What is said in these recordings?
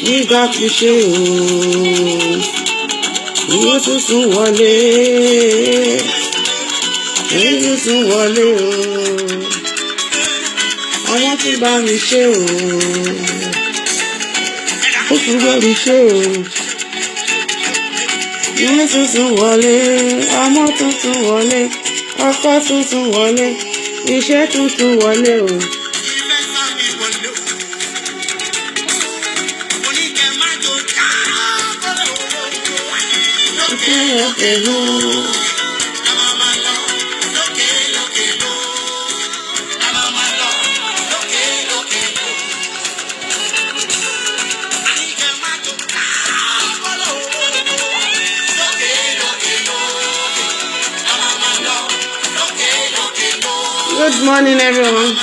Nígbà fi ṣe ooo, ìwé tuntun wọlé, ìwé tuntun wọlé ooo, àwọn tí bá mi ṣe ooo, ó tún bá mi ṣe ooo, ìwé tuntun wọlé, ọmọ tuntun wọlé, ọkọ tuntun wọlé, iṣẹ́ tuntun wọlé ooo. Good morning, everyone.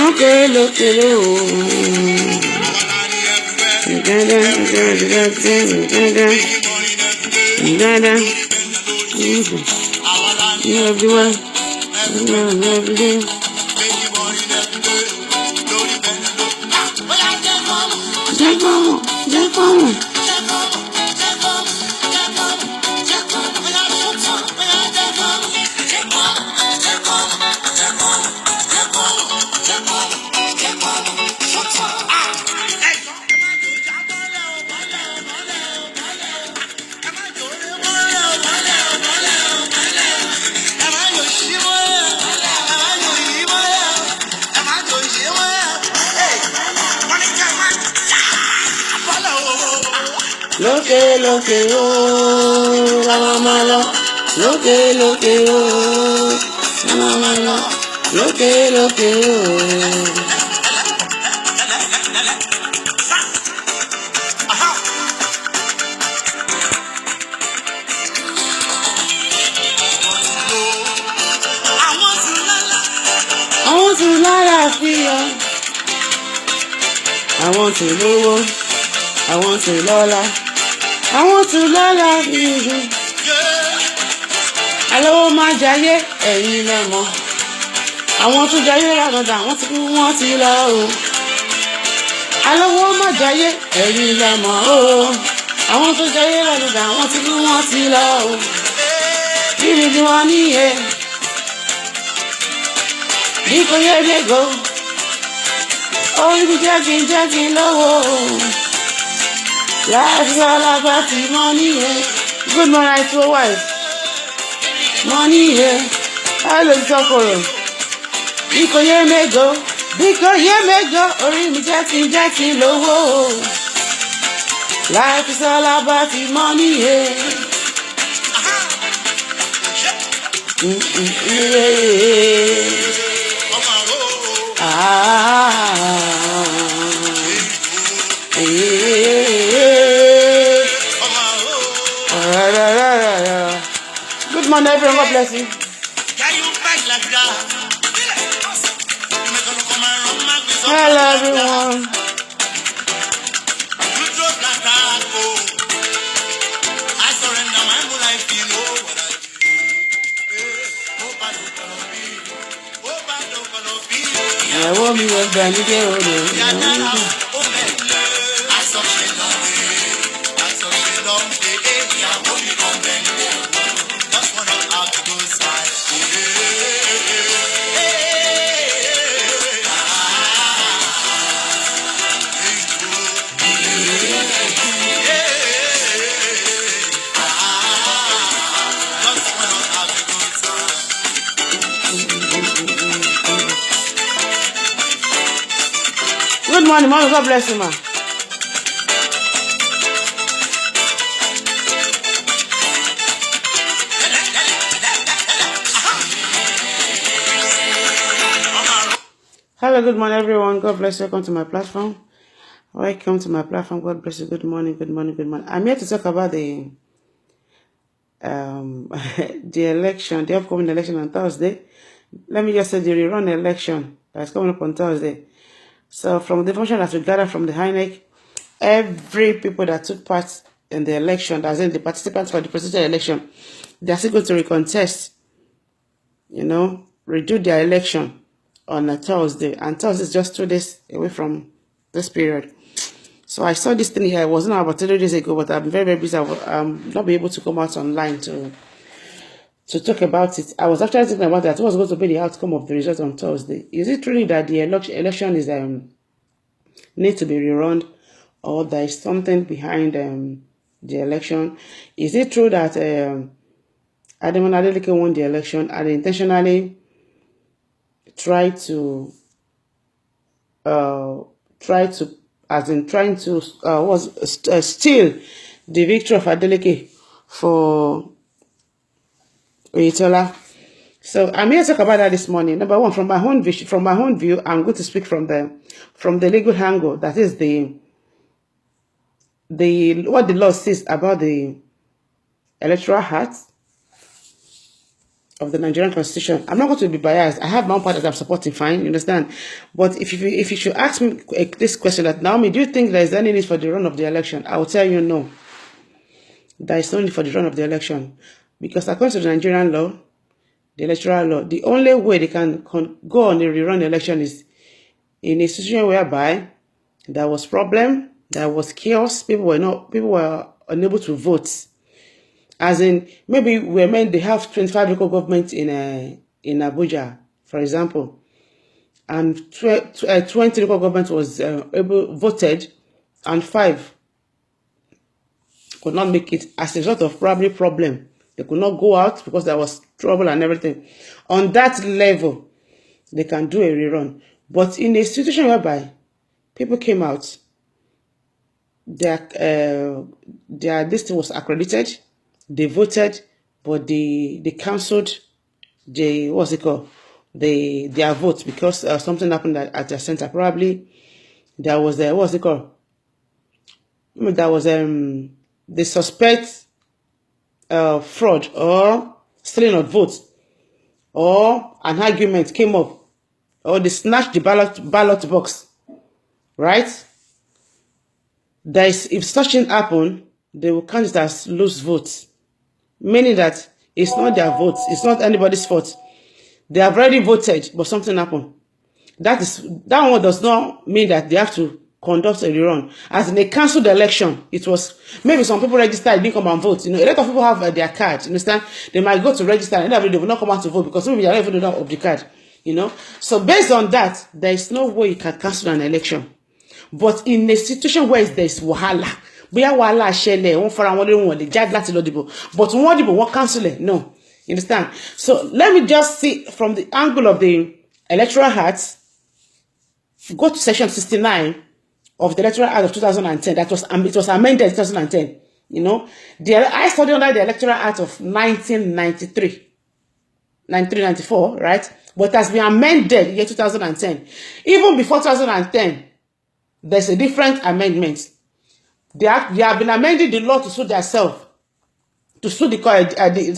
Okay, look at Loke oh, mama lo. Loke oh, mama lo. Loke oh. I want to lala feel. I want to lowo. I want to lola. I want to lala feel. Hello, my jaye, ẹ̀yin lẹ mọ̀. Àwọn tó jayé ràdàdà, wọ́n ti lọ o. Hello, my jaye, ẹ̀yin lẹ mọ̀ o. Àwọn tó jayé ràdàdà, wọ́n ti lọ o. Bíbí ni wọ́n níye. Bí kò yẹ lè go. Orí mi jẹ́ kí n lọ́wọ́. Life is all about the money, yeah. Good morning to a wife. Money, yeah. Hello, Sokoro. Biko ye me go. Ori mi jẹ́ kí n lówó. Life is all about the money, yeah. Good morning, everyone. God bless you. Hello, everyone. I want me to be Good morning, Mom. God bless you, ma. Hello, good morning, everyone. God bless you. Welcome to my platform. Welcome to my platform. God bless you. Good morning, good morning, good morning. I'm here to talk about the election, the upcoming election on Thursday. Let me just say the rerun election that's coming up on Thursday. So from the information that we gathered from the INEC, every people that took part in the election, as in the participants for the presidential election, they are still going to recontest, redo their election on a Thursday. And Thursday is just 2 days away from this period. So I saw this thing here. It wasn't about 3 days ago, but I'm very, very busy. Not be able to come out online to talk about it. I was actually thinking about that. What was going to be the outcome of the result on Thursday? Is it really that the election is need to be rerun, or there is something behind the election? Is it true that Ademola Adeleke won the election and intentionally tried to steal the victory of Adeleke for Oyetola? So I'm here to talk about that this morning. Number one, from my own view, I'm going to speak from the legal angle. That is what the law says about the electoral act of the Nigerian Constitution. I'm not going to be biased. I have my own part that I'm supporting, fine, you understand? But if you should ask me this question, that Naomi, do you think there is any need for the run of the election? I will tell you no. There is no need for the run of the election. Because according to the Nigerian law, the electoral law, the only way they can go on a rerun election is in a situation whereby there was problem, there was chaos, people were unable to vote. As in, maybe they have 25 local governments in Abuja, for example, and 20 local governments was voted, and 5 could not make it as a result of probably problem. They could not go out because there was trouble and everything. On that level, they can do a rerun. But in a situation whereby people came out, their list was accredited, they voted, but they cancelled their vote because something happened at their center. Probably there was there was they suspect fraud or stealing of votes, or an argument came up, or they snatched the ballot box, right? If such thing happen, they will count it as loose votes, meaning that it's not their votes, it's not anybody's fault. They have already voted, but something happened. That one does not mean that they have to conduct a rerun. As in, they cancelled the election. It was maybe some people registered, didn't come and vote. You know, a lot of people have their card. You understand? They might go to register and they will not come out to vote because maybe they are even not of the card. You know, so based on that, there is no way you can cancel an election. But in a situation where there is wahala, but won't cancel it. No, you understand? So let me just see from the angle of the electoral act. Go to section 69 of the electoral act of 2010. It was amended in 2010. You know, I studied under the electoral act of 1994, right? But it has been amended in year 2010. Even before 2010, there's a different amendment. They have been amending the law to suit themselves, to suit not to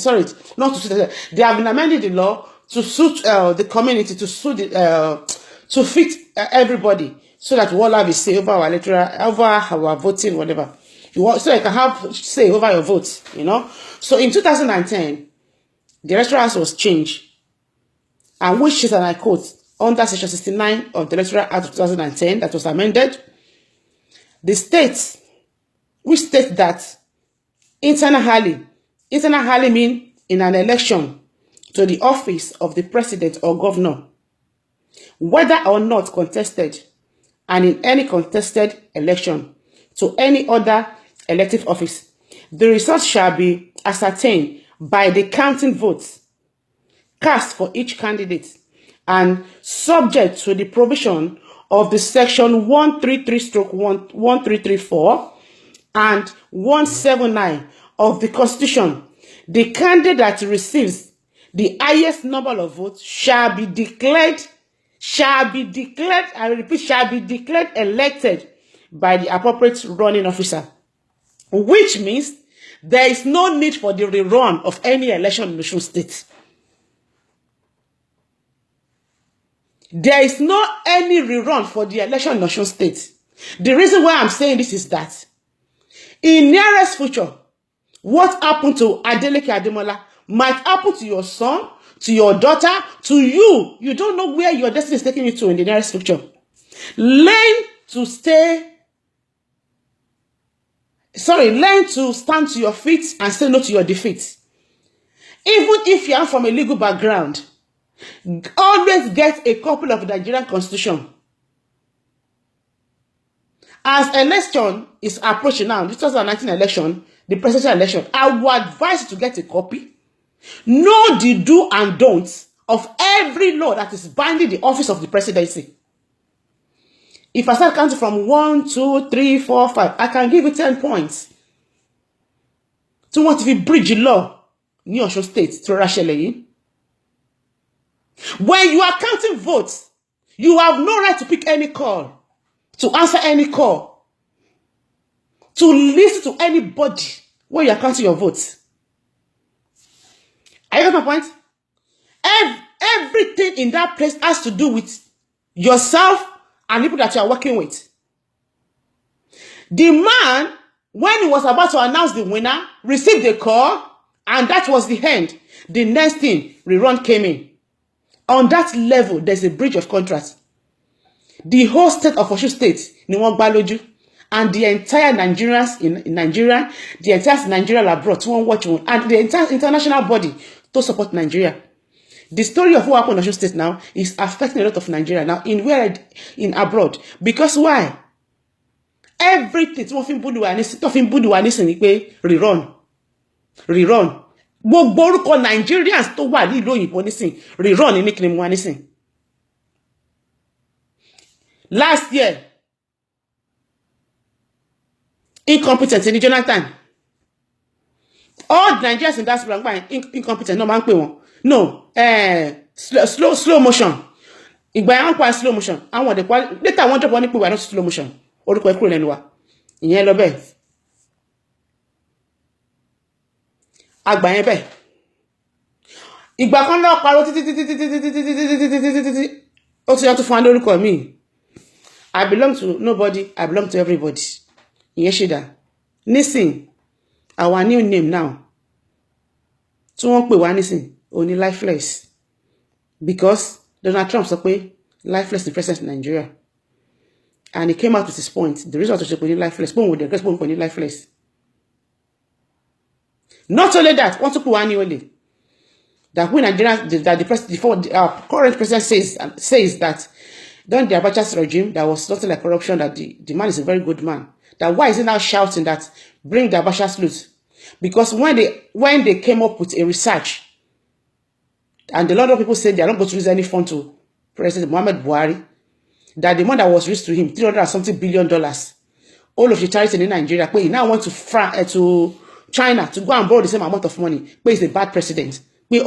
suit themselves. They have been amending the law to suit the community, to suit to fit everybody, so that we all have a say over our electoral, over our voting, whatever. So you can have say over your votes, you know. So in 2010, the electoral act was changed, and which is, and I quote, under section 69 of the electoral act of 2010 that was amended, the states, which state that internally mean in an election to the office of the president or governor, whether or not contested, and in any contested election to any other elective office, the result shall be ascertained by the counting votes cast for each candidate, and subject to the provision of the section 133/1334 and 179 of the Constitution. The candidate that receives the highest number of votes shall be declared, I repeat, shall be declared elected by the appropriate running officer. Which means there is no need for the rerun of any election in the Osun state. There is no any rerun for the election in Osun state. The reason why I'm saying this is that in nearest future, what happened to Ademola might happen to your son, to your daughter, to you. You don't know where your destiny is taking you to in the nearest future. Learn to learn to stand to your feet and say no to your defeat. Even if you are from a legal background, always get a copy of the Nigerian Constitution. As election is approaching now, this 2019 election, the presidential election, I would advise you to get a copy. Know the do and don'ts of every law that is binding the office of the presidency. If I start counting from 1, 2, 3, 4, 5, I can give you 10 points. To want to bridge the law in Osun State to Rashele. When you are counting votes, you have no right to pick any call, to answer any call, to listen to anybody when you are counting your votes. Are you got my point? Everything in that place has to do with yourself and people that you are working with. The man, when he was about to announce the winner, received a call, and that was the end. The next thing, rerun came in. On that level, there's a breach of contract. The whole state of Osun State, ni wọ́n gbá lójú, and the entire Nigerians in Nigeria, the entire Nigeria abroad, wọ́n watch one, and the entire international body to support Nigeria. The story of what happened in Osun State now is affecting a lot of Nigeria now in abroad. Because why? Everything tí wọ́n fi ń búdù wà nísìn ni pé rerun. Gbogbo orúkọ Nigerians tó wà ní ìlú òyìnbó nísìn rerun ní nickname wa nísìn. Last year, incompetent in Jonathan. All Nigerians in that diaspora incompetent, no man pè wọ́n. No, slow motion. Ìgbà yẹn pa slow motion. Àwọn de kwa later wọ́n drop wọ́n ní pé we not slow motion. Orúkọ ẹ kúrò lẹ́nu wa. Ìyẹn lọ bẹ́ẹ̀. Àgbà yẹn bẹ́ẹ̀. Ìgbà kan lọ pariwo títí. Ó ti yọ tó fún lórúkọ mi. I belong to nobody, I belong to everybody. Ìyẹn ṣe dà. Nísìn, our new name now. Tí wọ́n pè wá nísìn, only lifeless. Because Donald Trump sọ pé lifeless the president in Nigeria. And he came out with his point. The reason why to say lifeless, lifeless. Not only that, want to put one only that when Nigeria, that the president, before our current president says that during the Abacha's regime, there was nothing like corruption, that the man is a very good man. That why is he now shouting that bring the Abacha's loot? Because when they came up with a research, and a lot of people said they are not going to use any fund to President Muhammad Buhari, that the money that was raised to him, $300-something billion, all of the charities in Nigeria, but he now wants to China to go and borrow the same amount of money, but he's a bad president. But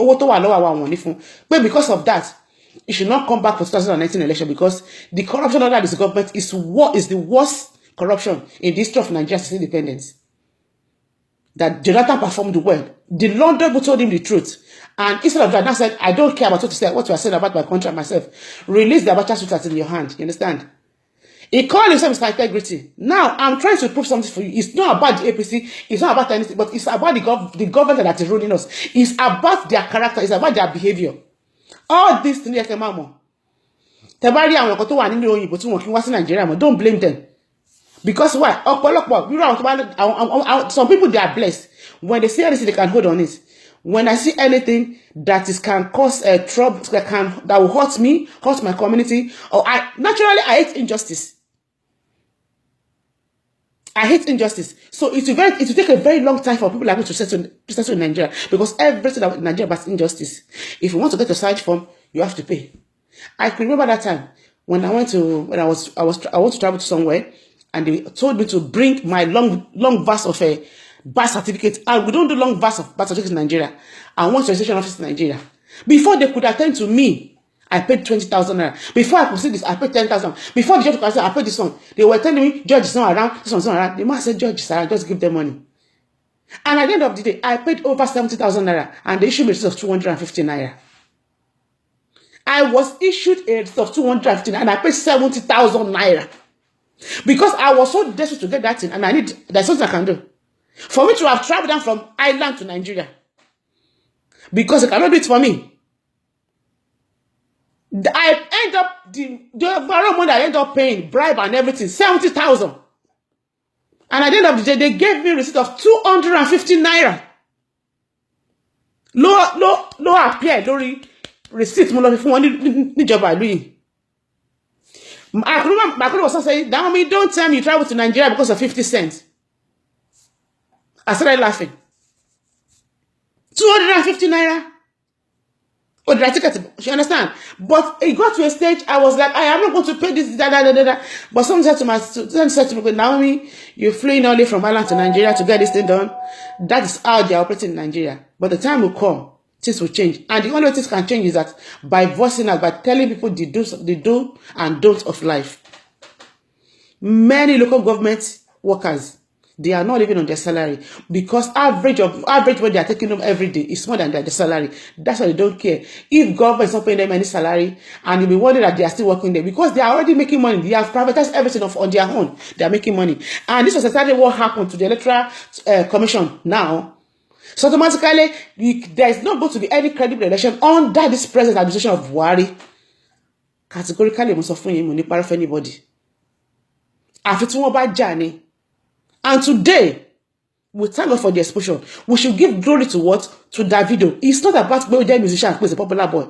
because of that, he should not come back for 2019 election, because the corruption under this government is the worst corruption in the history of Nigeria's independence. That Jonathan performed well. The London people told him the truth. And instead of that, I said, I don't care about what you are saying about my country and myself. Release the Abacha suit in your hand. You understand? He called himself Mr. Integrity. Now, I'm trying to prove something for you. It's not about the APC. It's not about anything. But it's about the government that is ruling us. It's about their character. It's about their behavior. All these things, don't blame them. Because why? Some people, they are blessed. When they see anything, they can hold on it. When I see anything that can cause trouble, that will hurt me, hurt my community, or naturally I hate injustice. I hate injustice. So it will take a very long time for people like me to settle in Nigeria, because everything in Nigeria is injustice. If you want to get a side form, you have to pay. I can remember that time when I want to travel to somewhere, and they told me to bring my long verse of a birth certificate. And we don't do long verse of birth certificate in Nigeria. I want registration office in Nigeria. Before they could attend to me, I paid 20,000 naira. Before I could see this, I paid 10,000. Before the judge could say, I paid this one. They were telling me, Judge is not around, this one's not around. The man said, Judge is around, just give them money. And at the end of the day, I paid over 70,000 naira, and they issued me a receipt of 250 naira. I was issued a receipt of 250 naira, and I paid 70,000 naira. Because I was so desperate to get that thing, and there's something I can do. For me to have traveled down from Ireland to Nigeria. Because they cannot do it for me. end up, the borrow money I end up paying, bribe and everything, 70,000. And at the end of the day, they gave me a receipt of 250 naira. Low appear, lórí receipt mo lọ fi fún wọn níjọba ìlú yìí. I could also say, Naomi, don't tell me you travel to Nigeria because of 50 cents. I started laughing. 250 naira. Oh, did I take it? You understand? But it got to a stage, I was like, I am not going to pay this, da. But someone said to me, Naomi, you're fleeing only from Ireland to Nigeria to get this thing done. That is how they are operating in Nigeria. But the time will come, things will change. And the only way things can change is that by voicing out, by telling people the do and don't of life. Many local government workers, they are not living on their salary because average what they are taking home every day is more than their salary. That's why they don't care. If government is not paying them any salary, and you'll be wondering that they are still working there because they are already making money. They have privatized everything on their own. They are making money. And this was exactly what happened to the Electoral Commission now. So automatically, there is not going to be any credible election under this present administration of Buhari. Categorically, most of you money para for anybody. After two about journey. And today, we thank God for the exposure. We should give glory to what? To Davido. It's not about whether the musician who is a popular boy.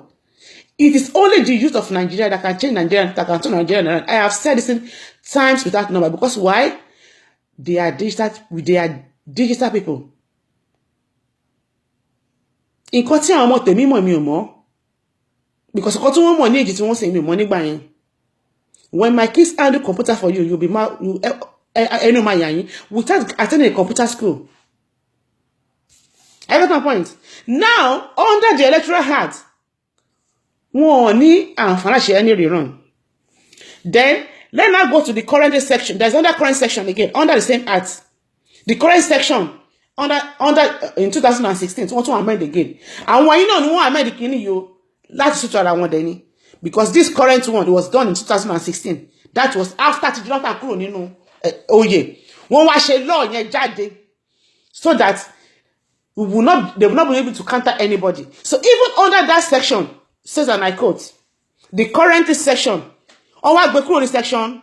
It is only the youth of Nigeria that can change Nigeria, that can turn Nigeria around. I have said this in times without number. Because why? They are digital people. In cutting our mouth, me more. Because cutting one more need it won't say me money buying. When my kids handle computer for you, you'll be mad. Without attending a computer school. I got my point. Now, under the Electoral Act, one and financial any rerun. Then, let's now go to the current section. There's another current section again, under the same act. The current section, in 2016, want to amend again. And when you know, amend the kini you, let's suit around one day. Because this current one was done in 2016. That was after Jonathan Kuro nínú oyè. Wọ́n wá ṣe law yẹn jáde so that they will not be able to counter anybody. So even under that section, says, and I quote, the current section, or what the current section,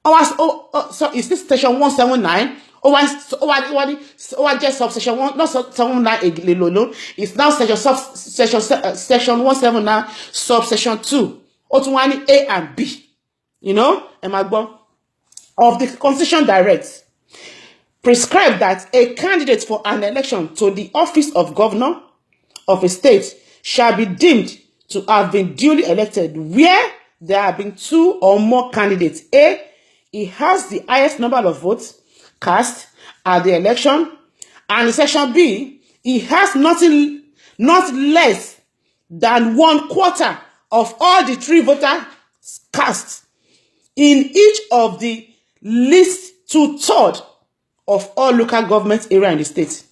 so is this section 179? Or just subsection 1, not 179 alone. It's now section 179, subsection 2. Otunwani A and B. You know, of the Constitution directs, prescribe that a candidate for an election to the office of governor of a state shall be deemed to have been duly elected where there have been 2 or more candidates. A, he has the highest number of votes cast at the election, and in section B, he has not less than 1/4 of all the 3 voters cast in each of the least 2/3 of all local government area in the state.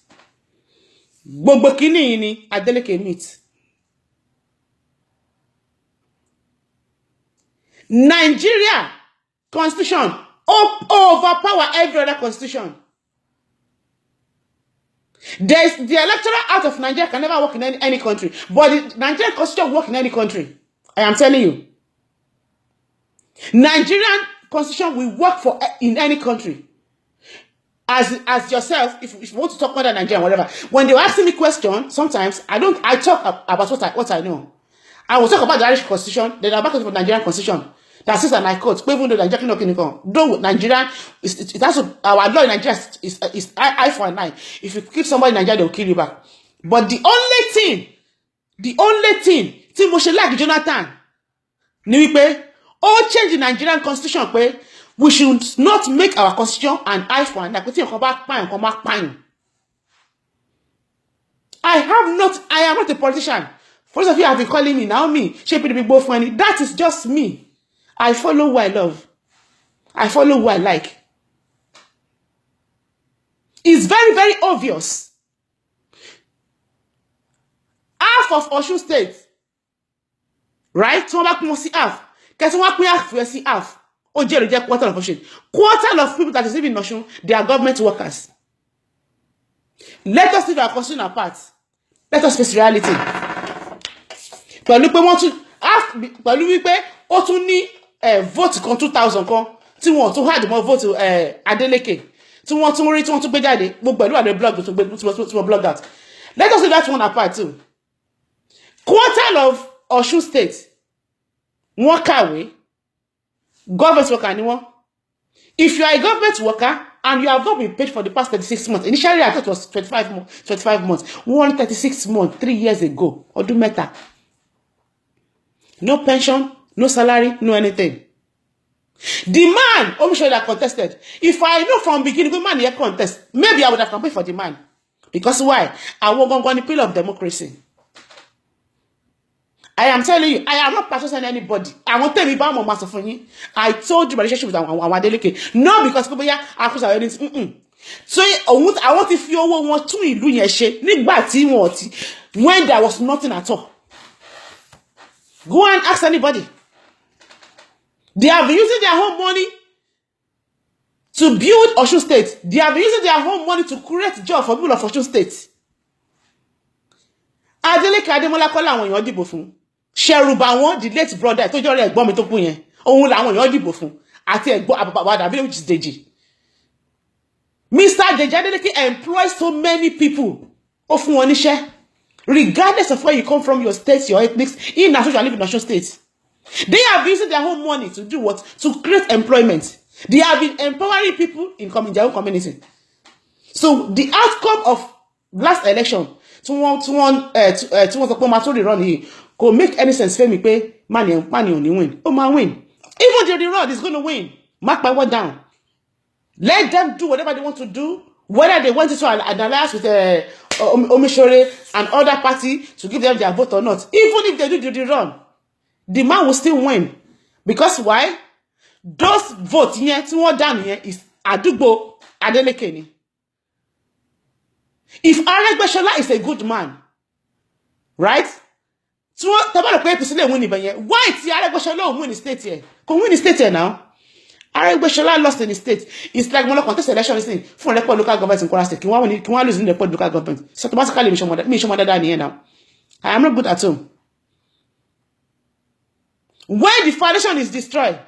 Gbogbo kini ni Adeleke meet. Nigeria constitution overpower every other constitution. The electoral act of Nigeria can never work in any country, but the Nigerian constitution work in any country. I am telling you. Nigerian constitution will work in any country. As yourself, if you want to talk about Nigeria, whatever. When they were asking me questions, sometimes I talk about what I know. I will talk about the Irish constitution, then I'll back to the Nigerian constitution. That says, and I quote, even though Nigerian though Nigerian, it has to, our law in Nigeria is eye for an eye. If you kill somebody in Nigeria, they'll kill you back. But the only thing, Timoshe like Jonathan, ni wípé, all change the Nigerian constitution, pé we should not make our constitution an eye for an eye. I am not a politician. For those of you have been calling me, Naomi, shaping the big boy funny. That is just me. I follow who I love. I follow who I like. It's very, very obvious. Half of Osun State, right? So we see half. Because we see half. Oh, Jerry, quarter of Osun. Quarter of people that is living in Osun, they are government workers. Let us leave our constitution apart. Let us face reality. But look, we want to. pẹ̀lú wípé ó tún ní vote kan 2,000 kan tí wọ́n tún hard mọ́ vote Adeleke tí wọ́n tún rí tí wọ́n tún gbé jáde gbogbo pẹ̀lú àdé blog tí wọ́n blog out. Let us do that one apart too. Quarter of Osun State wọ́n kàwé government worker ni wọ́n. If you are a government worker and you have not been paid for the past 36 months, initially I thought it was 25 months, 136 months, 3 years ago, ọdún mẹ́ta. No pension, no salary, no anything. The man, Omisho that contested, if I know from beginning, the man here contest, maybe I would have campaigned for the man. Because why? I won't go on the pillar of democracy. I am telling you, I am not patronising anybody. I won't tell you about my master for you. I told you my relationship with Adeleke. Not because people here are accused of anything. So I want if you want to ìlú yẹn ṣe when there was nothing at all. Go and ask anybody. They have been using their own money to build Osun State. They have been using their own money to create jobs for people of Osun State. Adeleke Ademola kọ́ làwọn èèyàn dìbò fún. Ṣẹ̀rùbà wọn, the late brother, tó jọ́ rẹ̀ ẹ̀gbọ́n mi tó kú yẹn. Òun làwọn èèyàn dìbò fún. Àti ẹ̀gbọ́n àbàbà David, which is Deji. Mr. Deji Adeleke employs so many people. Ó fún wọn níṣẹ́. Regardless of where you come from, your state, your ethnics, in as you live in Osun State. They have used their own money to do what? To create employment. They have been empowering people in their own community. So the outcome of last election, to want to run here, could make any sense for me pay money only win. Oh my win. Even the road is going to win. Mark my word down. Let them do whatever they want to do. Whether they want to analyze with Omishore and other party to give them their vote or not. Even if they do the run, the man will still win. Because why? Those votes here, is Adugbo Adeleke ni. If Aregbesola is a good man, right? So why is Aregbesola win the state here? Can win the state here now? Aregbesola lost in the state. It's like when I contest election for local government in Kwara State. Can one lose in the local government? So automatically me show mother here now. I am not good at home. When the foundation is destroyed,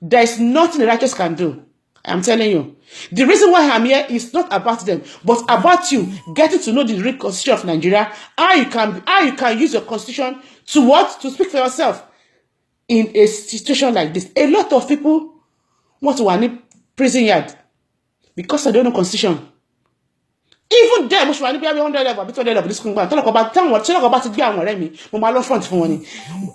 there is nothing the righteous can do. I'm telling you. The reason why I'm here is not about them, but about you getting to know the real constitution of Nigeria. How you can use your constitution to what? To speak for yourself in a situation like this. A lot of people want to run prison yard because they don't know constitution. Even them, which one be 100 level, 200 level, this thing. Talk about time. Talk about to be on me. Mama love front for money.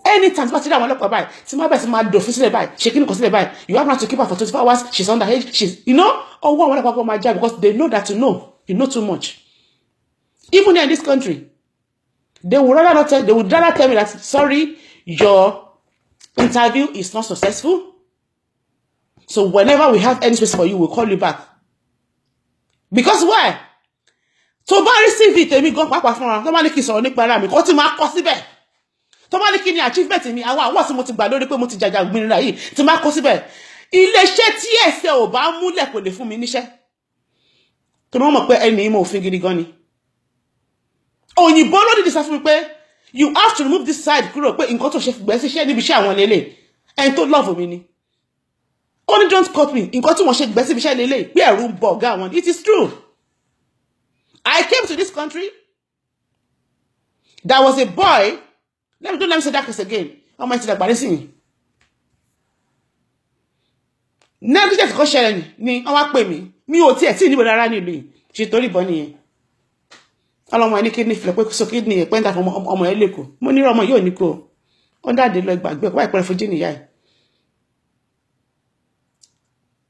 Anytime, but today I want to buy. See my best, my do officially buy. She can't consider buy. You have not to keep her for 24 hours. She's underage. She's, you know, or what want to go my job because they know that you know too much. Even in this country, they would rather not tell. They would rather tell me that sorry, your interview is not successful. So whenever we have any space for you, we'll call you back. Because why? So bá receive it èmi gan pàápàá fúnra tó bá ní kí sọ̀rọ̀ nípa ara mi kó tí máa kọ síbẹ̀ tó bá ní kí ni achievement mi àwọn award tí mo ti gbà lórí pé mo ti jàjà gbìnrin yìí tí máa kọ síbẹ̀ iléeṣẹ́ tí ẹsẹ̀ ò bá múlẹ̀ kò lè fún mi níṣẹ́ tó wọ́n mọ̀ pé ẹni mo òfin gidi gan ni òyìnbó ló dìde sọ fún mi pé you have to remove this side kúrò pé nǹkan tó ṣe gbẹ síṣẹ́ níbi iṣẹ́ àwọn lélẹ̀ ẹni tó love mi ni only don't cut me nǹkan tí wọ́n ṣe gbẹ síbi iṣẹ́ lélẹ̀ pé ẹ̀rù ń bọ̀ ọ̀gá wọn it is true. I came to this country. There was a boy. Let me say that case again. How much did I buy this? Never just go share ni. I want pay me. Me o ti ni rara ni ìlú yìí. Ṣe torí bo ni. Ọlọ́mọ ẹni kidney flip so kidney e penta fún ọmọ Eleko. Mo ní ọmọ yóò ní ko. Under the law gbàgbé why pere fún ni ya.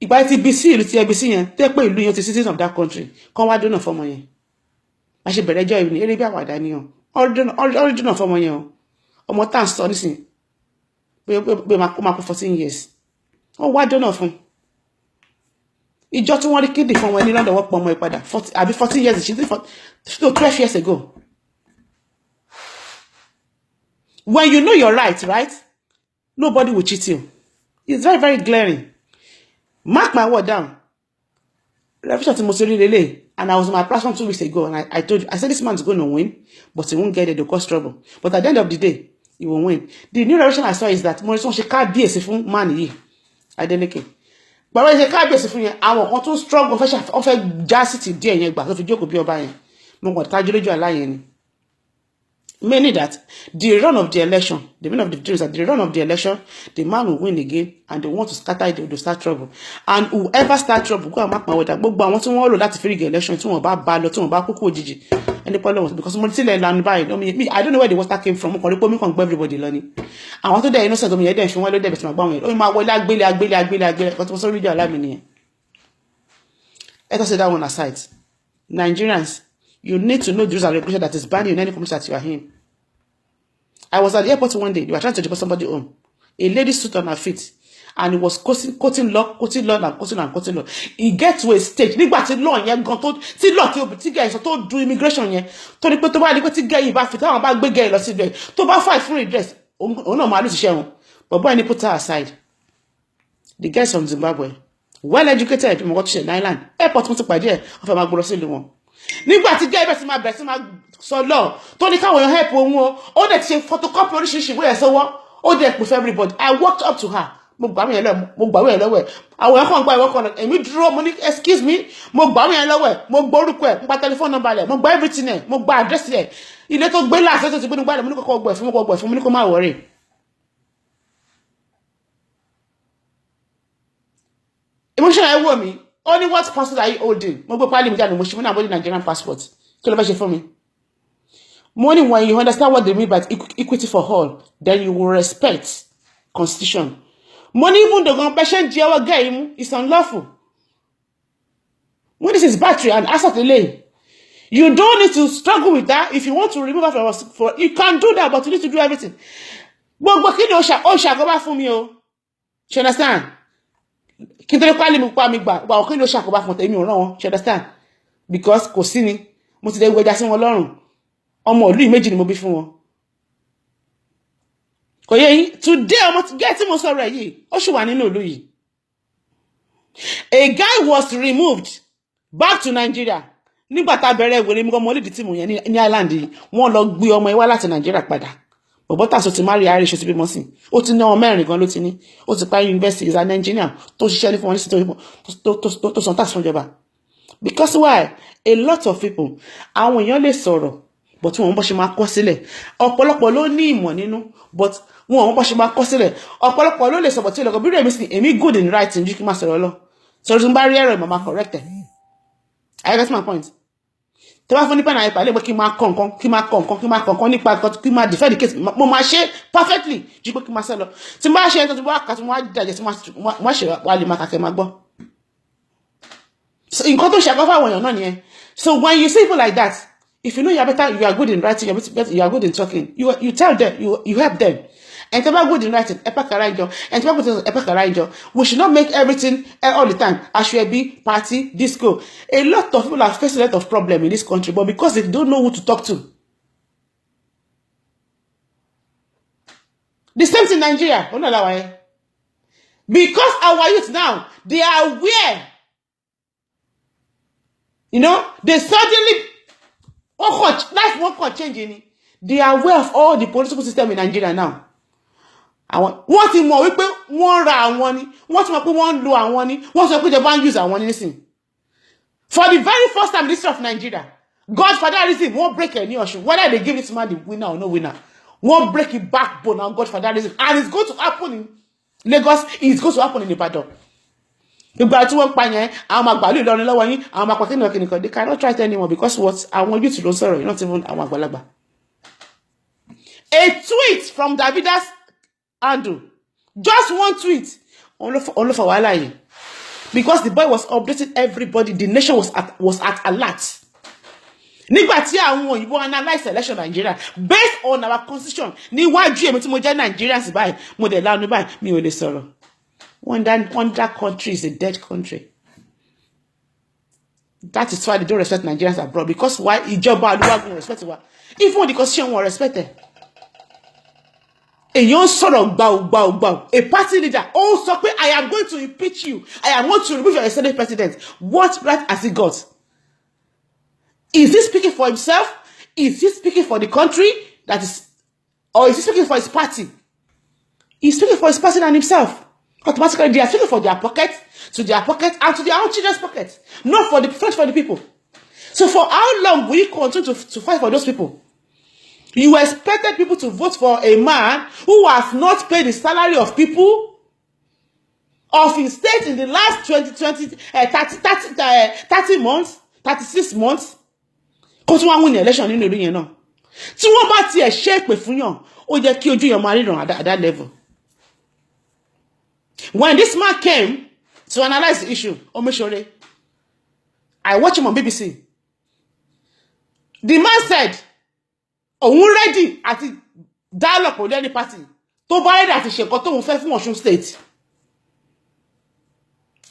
Ìgbà tí BC ìlú ti EBC yẹn tẹ́ pé ìlú yẹn ti citizen of that country. Kon wá dona fọ́mọ yẹn. I should better join me. Eré bí àwàdà ni o. Original fọ́mọ yẹn o. Ọmọ tá sọ nísìn. Pé máa kó 14 years. Ó wá dọ́nà fún. Ìjọ tí wọ́n rí kéde fún wọn ní London wọ́n pọ̀ ọmọ ìpadà. 14 years. She did 12 years ago. When you know your right? Nobody will cheat you. It's very, very glaring. Mark my word down. Revolution to Musori Lele. And I was on my platform 2 weeks ago, and I told you, I said this man's going to win, but he won't get it, they'll cause trouble. But at the end of the day, he will win. The new revelation I saw is that Morrison she can't be a fún man yìí Adeleke. But when she can't be a fún yẹn, àwọn kan tún struggle on fẹ́ já city díẹ̀ yẹn gbà tó fi jókòó bí ọba yẹn. Mo kàn tájú lójú àlá yẹn ni. Meaning that the run of the election, the meaning of the deal is that the run of the election, the man will win again, and they want to scatter it, they will start trouble. And whoever start trouble, go and mark my word. Gbogbo àwọn tí wọ́n lò láti fi rig election, tí wọ́n bá lọ, tí wọ́n bá kúkú òjijì. Any problem was because mo ti lè land by. I don't know where the water came from. Mo kàn rí pé mi kàn gbọ́ everybody lọ ni. Àwọn tó dẹ̀ innocent omi yẹn dẹ̀ fi wọ́n ló dẹ̀ bẹ̀rẹ̀ sí máa gbá wọn yẹn. Ó máa wọlé agbélé. Kò tó sọ rí jẹ́ ọ̀la mi nìyẹn. Let us say that one aside. Nigerians, you need to know the rules and regulations that is banning in any community that you are in. I was at the airport one day. They were trying to deport somebody home. A lady stood on her feet and he was quoting law. He gets to a stage. Nígbà tí law yẹn gan tó tí law tí guy sọ tó do immigration yẹn tó ní pé tó bá ní pé tí guy bá fi táwọn bá gbé guy lọ sí ibẹ̀ tó bá fight for redress òun náà máa lose iṣẹ́ wọn. But boy, ni put her aside. The guys from Zimbabwe, well educated, mo go to the island. Airport mo ti pàdé ẹ̀ ó fẹ́ máa gbọ́ lọ sí ìlú wọn. Nígbà tí guy bẹ̀rẹ̀ sí máa sọ law tó ní káwọn èèyàn help òun o ó dẹ̀ ti ṣe photocopy oríṣiríṣi ìwé ẹ̀ sọ́wọ́ ó dẹ̀ pè for everybody. I walked up to her. Mo gbàwé yẹn lọ́wọ́ ẹ̀ àwọn ẹ̀kọ́ gba ìwọ́ kan èmi dúró mo ní excuse me mo gbàwé yẹn lọ́wọ́ ẹ̀ mo gbọ́ orúkọ ẹ̀ mo gba telephone number rẹ̀ mo gba everything ẹ̀ mo gba address ẹ̀ ilé tó gbé láàṣẹ tó ti gbé nígbà rẹ̀ mo ní kọ́kọ́ gbọ́ ẹ̀ fún mo ní kó má worry. Emotion ẹ̀ wò mí only what passport are you holding mo gbé pálí mi jáde mo ṣe mo náà bó ní Nigerian passport kí ló fẹ́ ṣe fún mi. Money, when you understand what they mean by equity for all, then you will respect constitution. Money, even the patient game is unlawful. When this is battery and asset delay, you don't need to struggle with that. If you want to remove her for you can do that, but you need to do everything. But go back for me, oh. You understand? You understand? Because kosini, mo ti de we jasin won lorun. Ọmọ ìlú méjì ni mo bí fún wọn. Kò yé yín today ọmọ ti get mo sọ̀rọ̀ yìí ó ṣì wà nínú ìlú yìí. A guy was removed back to Nigeria. Nígbà tá bẹ̀rẹ̀ wèrè mi ọmọ lead team yẹn ní island yìí wọ́n lọ gbé ọmọ ìwá láti Nigeria padà. Bobota so ti marry Irish ti bímọ sin. Ó ti ná ọmọ mẹ́rin gan ló ti ní. Ó ti parí university is an engineer tó ṣiṣẹ́ ní fún wọn ní tó san tax fún ìjọba. Because why? A lot of people àwọn èèyàn lè sọ̀rọ̀ but wọ́n bó ṣe máa kọ sílẹ̀ ọ̀pọ̀lọpọ̀ ló ní ìmọ̀ nínú but wọ́n bó ṣe máa kọ sílẹ̀ ọ̀pọ̀lọpọ̀ ló lè sọ but tí lọ́gọ́ bí rẹ̀ mi sí èmi good in writing ju kí máa sọ̀rọ̀ lọ so tí n bá rí error mama correct ẹ̀ I get my point tí wá fún ní pẹ́nà ẹ̀pà lè pé kí máa kọ nǹkan nípa kí máa defend the case mo máa ṣe perfectly ju pé kí máa sẹ́ lọ tí n bá ṣe ẹ̀tọ́ tí wọ́n á kà tí wọ́n á dàjẹ́ tí wọ́n ṣe wà lè máa kàkẹ́ máa gbọ́ nǹkan tó ṣàkọ́ fáwọn èèyàn náà nìyẹn so when you see people like that if you know you are better, you are good in writing, you are good in talking, you tell them, you help them. And if you are good in writing, we should not make everything all the time. Ashwebi, party, disco. A lot of people are facing a lot of problems in this country, but because they don't know who to talk to. The same thing in Nigeria. Because our youth now, they are aware. You know, they suddenly life won't change any. They are aware of all the political system in Nigeria now. What in more we pay one ra àwọn ni, wọ́n ti mọ̀ pé wọ́n lo àwọn ni, wọ́n sọ pé they ban use àwọn ni nísìn. For the very first time in the history of Nigeria, Godfatherism won't break any issue. Whether they give this man the winner or no winner, won't break it backbone on Godfatherism. And it's going to happen in Lagos, it's going to happen in Ibadan. Ìgbà tí wọ́n pa yẹn àwọn magbalu Ìlọrin lọ́wọ́ yín àwọn magpakini okiniko they cannot try it anymore because what àwọn youth ló sọ̀rọ̀ not even àwọn àgbàlagbà. A tweet from Davida's handle, just one tweet on for wàhálà yìí because the boy was updating everybody, the nation was at alert. Nígbà tí àwọn òyìnbó analyze election Nigeria based on our constitution níwájú èmi tí mo jẹ́ Nigerians báyìí mo dẹ̀ lanu báyìí mi ò lè sọ̀rọ̀. When that country is a dead country. That is why they don't respect Nigerians abroad. Because why? Ìjọba Olúwa respect wa. Even the constitution won't respect it. A young sort of bow. A party leader also say, I am going to impeach you. I am going to remove your Senate president. What right has he got? Is he speaking for himself? Is he speaking for the country? That is Or is he speaking for his party? He's speaking for his party and himself. Automatically, they are speaking for their pocket, to their pocket, and to their own children's pocket. Not for the people. So for how long will you continue to fight for those people? You expected people to vote for a man who has not paid the salary of people of his state in the last 30 months, 36 months. Because one win the election in the union now. Tí wọ́n bá tiẹ̀ ṣe pè fún yàn, ó jẹ́ kí ojú yàn máa ríran at that level. When this man came to analyze the issue, Omeshore, I watched him on BBC. The man said, òun ready àti dialogue with any party. Tó bá ready àti ṣe nǹkan tóun fẹ́ fún Osun State.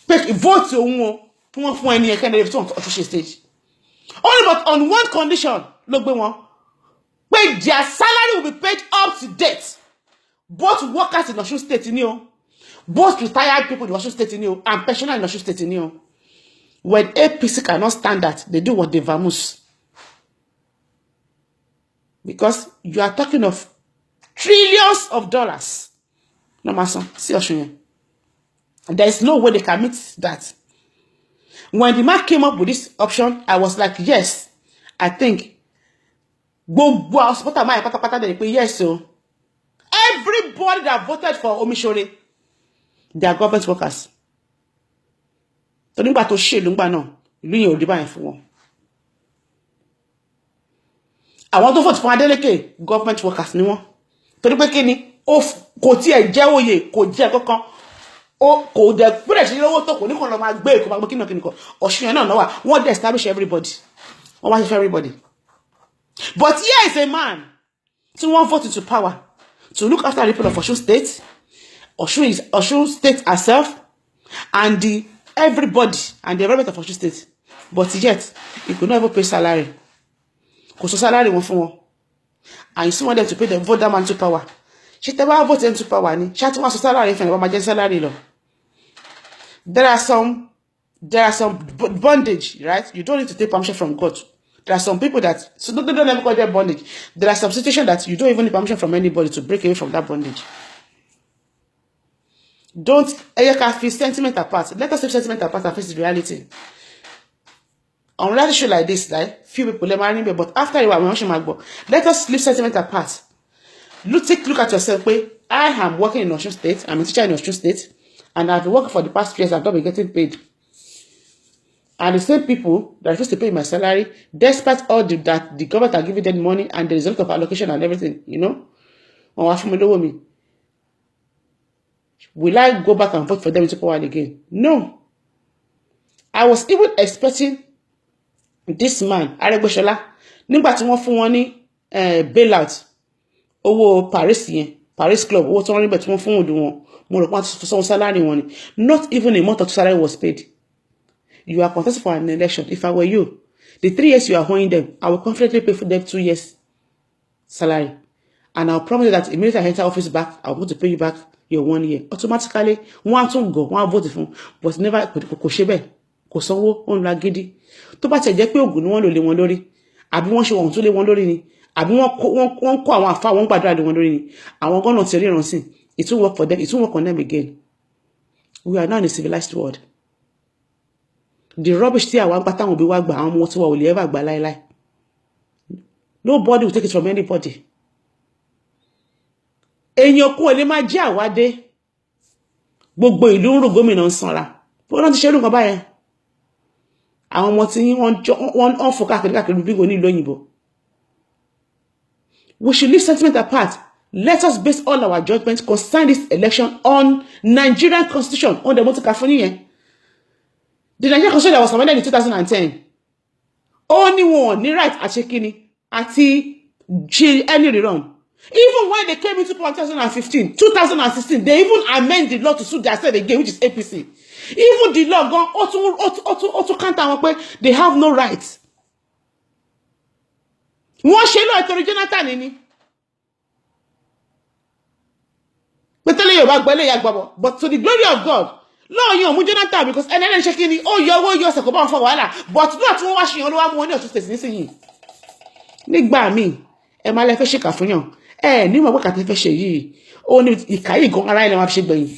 Pé vote òun o fún ẹni candidate to Osun State. Only but on one condition, ló gbé wọn. Pé their salary will be paid up to date. Both workers in Osun State ni o. Both retired people in Osun State ni o and pensioners in Osun State ni o. When APC cannot stand that, they do what they vamoose. Because you are talking of trillions of dollars. No matter, see Osun. There is no way they can meet that. When the man came up with this option, I was like, yes, I think. Yes, so everybody that voted for Omishore, they are government workers. So nígbà tó ṣe lungba náà, ìlú yẹn ò dé báyìí fún wọn. Àwọn tó vote fún Adeleke, government workers ni wọ́n. Torí pé kíni, kò tiẹ̀ jẹ́ oyè, kò jẹ́ kankan. Kò dẹ̀ pé ṣe lówó tó kò ní kan lọ máa gbé kò máa gbé kíni kan. Ọ̀ṣun yẹn náà wà, wọ́n dey establish everybody. Wọ́n wá ṣe everybody. But here is a man who won't vote into power to look after the people of Osun State. Osun State herself and everybody and the environment of Osun State. But yet, he could not even pay salary. Because salary won't for. And you still want them to pay them, vote that man to power. She never vote into power. She had to want salary if my salary. There are some bondage, right? You don't need to take permission from God. There are some people that, so don't ever call them bondage. There are some situations that you don't even need permission from anybody to break away from that bondage. Don't, you can feel sentiment apart. Let us leave sentiment apart and face the reality. On reality show like this, like, few people, but after you are let us leave sentiment apart. Take a look at yourself. I am working in Osun State. I'm a teacher in Osun State. And I've been working for the past 3 years. I've not been getting paid. And the same people that are supposed to pay my salary, despite all that the government are giving them money and the result of allocation and everything, you know, will I go back and vote for them into power again? No. I was even expecting this man, Ademola, nígbà tí wọ́n fún wọn ní bailout owó Paris Club, owó tí wọ́n rí bẹ̀ tí wọ́n fún òdu wọn, mo rò pé wọ́n ti sọ salary wọn ni. Not even a month of salary was paid. You are contesting for an election. If I were you, the 3 years you are owing them, I will confidently pay for them 2 years salary. And I'll promise you that immediately I enter office back, I'll go to pay you back your 1 year. Automatically, one to go, one vote for, but never kò ṣe bẹ́ẹ̀, kò sanwó, on la gidi. Tó bá tẹ̀ jẹ́ pé Ògùn ni wọ́n lò lé wọn lórí, àbí wọ́n ṣe wọ́n tó lé wọn lórí ni, àbí wọ́n kó àwọn àfáà wọ́n gbàdúrà lé wọn lórí ni, àwọn gọ́nà ti ríran sí, it will work for them, it will work on them again. We are now in a civilized world. The rubbish tí àwọn pátá wọn bí wá gbà àwọn ọmọ tí wọ́n ò lè ever gbà láíláí. Nobody will take it from anybody. Èèyàn kò lè máa jẹ́ àwádé. Gbogbo ìlú ń rò gómìnà ń sanra. Bó náà ti ṣe lùkọ́ báyẹn. Àwọn ọmọ tí wọ́n fò káàkiri bí ní ìlú òyìnbó. We should leave sentiment apart. Let us base all our judgments concerning this election on Nigerian constitution, on the Motu-Kafuni. The Nigerian constitution that was amended in 2010. Only one, the right Achekini, Ati, any rerun. Even when they came into power in 2015, 2016, they even amend the law to suit themselves again, which is APC. Even the law gone auto counter, they have no rights. Wọ́n ṣe lọ ìtọ́rí Jonathan ni. Pẹ̀tẹ́lẹ̀ yóò bá gbẹ́lẹ̀ ya gbọ́bọ̀. But to the glory of God, lọ́ọ̀ yóò mú Jonathan because ẹnẹ́lẹ́ ṣe kí ni ó yọ owó yọ ọ̀sẹ̀ kò bá wọn fọ wàhálà. But náà tí wọ́n wá ṣe yàn ló wá mú wọn ní Ọ̀ṣun State nísìnyí. Nígbà míì, ẹ máa lẹ fẹ́ ṣèkà fún yàn. ní mọ̀ pé kàtẹ́ fẹ́ ṣe yìí ó ní ìkàyè gan ara ilẹ̀ wọn fi ṣe gbẹ̀yìn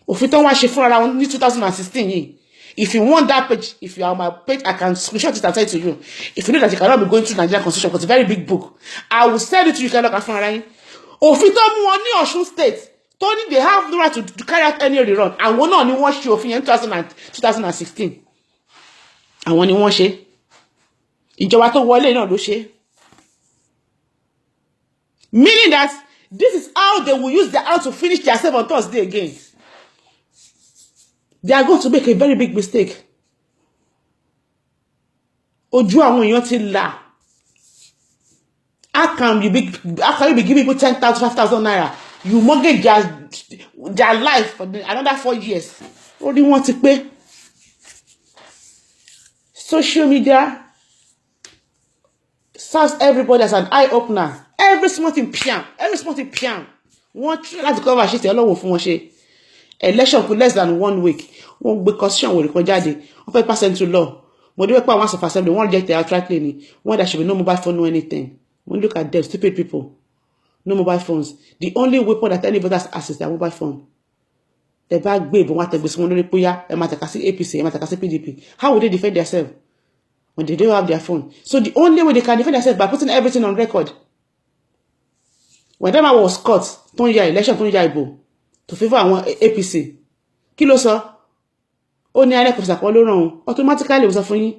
òfin tó wá ṣe fún ara wọn ní 2016 yìí. If you want that page, if you are on my page, I can screenshot it and send it to you. If you know that you cannot be going through Nigerian Constitution, because it's a very big book, I will send it to you. You can look at it. Òfin tó mú wọn ní Osun State, Tony, they have the right to carry out any rerun. And one on one show òfin in 2016. And one in one ṣe. Ìjọba tó wọlé náà ló ṣe. Meaning that this is how they will use their hand to finish their self on Thursday again. They are going to make a very big mistake. Ojú àwọn èèyàn ti là. How can you be giving people 10,000, 5,000 naira? You mortgage their life for another 4 years. Only want to pay. Social media serves everybody as an eye opener. Every small thing piam. Every small thing piam. One try to cover shit. Ọlọ́run fún wọn ṣe. Election for less than 1 week. Wọ́n gbé constitution wò rìkọ́ jáde. Wọ́n fẹ́ pass into law. Mo dé wípé àwọn House of Assembly wọ́n reject the outrightly ni. Wọ́n there should be no mobile phone, no anything. When you look at them, stupid people. No mobile phones. The only weapon that any voters has is their mobile phone. The bag babe want to be someone puya, APC, PDP. How would they defend themselves when they don't have their phone? So the only way they can defend themselves by putting everything on record. When that man was caught, election to favor APC. Kí ló sọ? Ó ní INEC officer kan ló rán òun. Automatically ó sọ fún yín.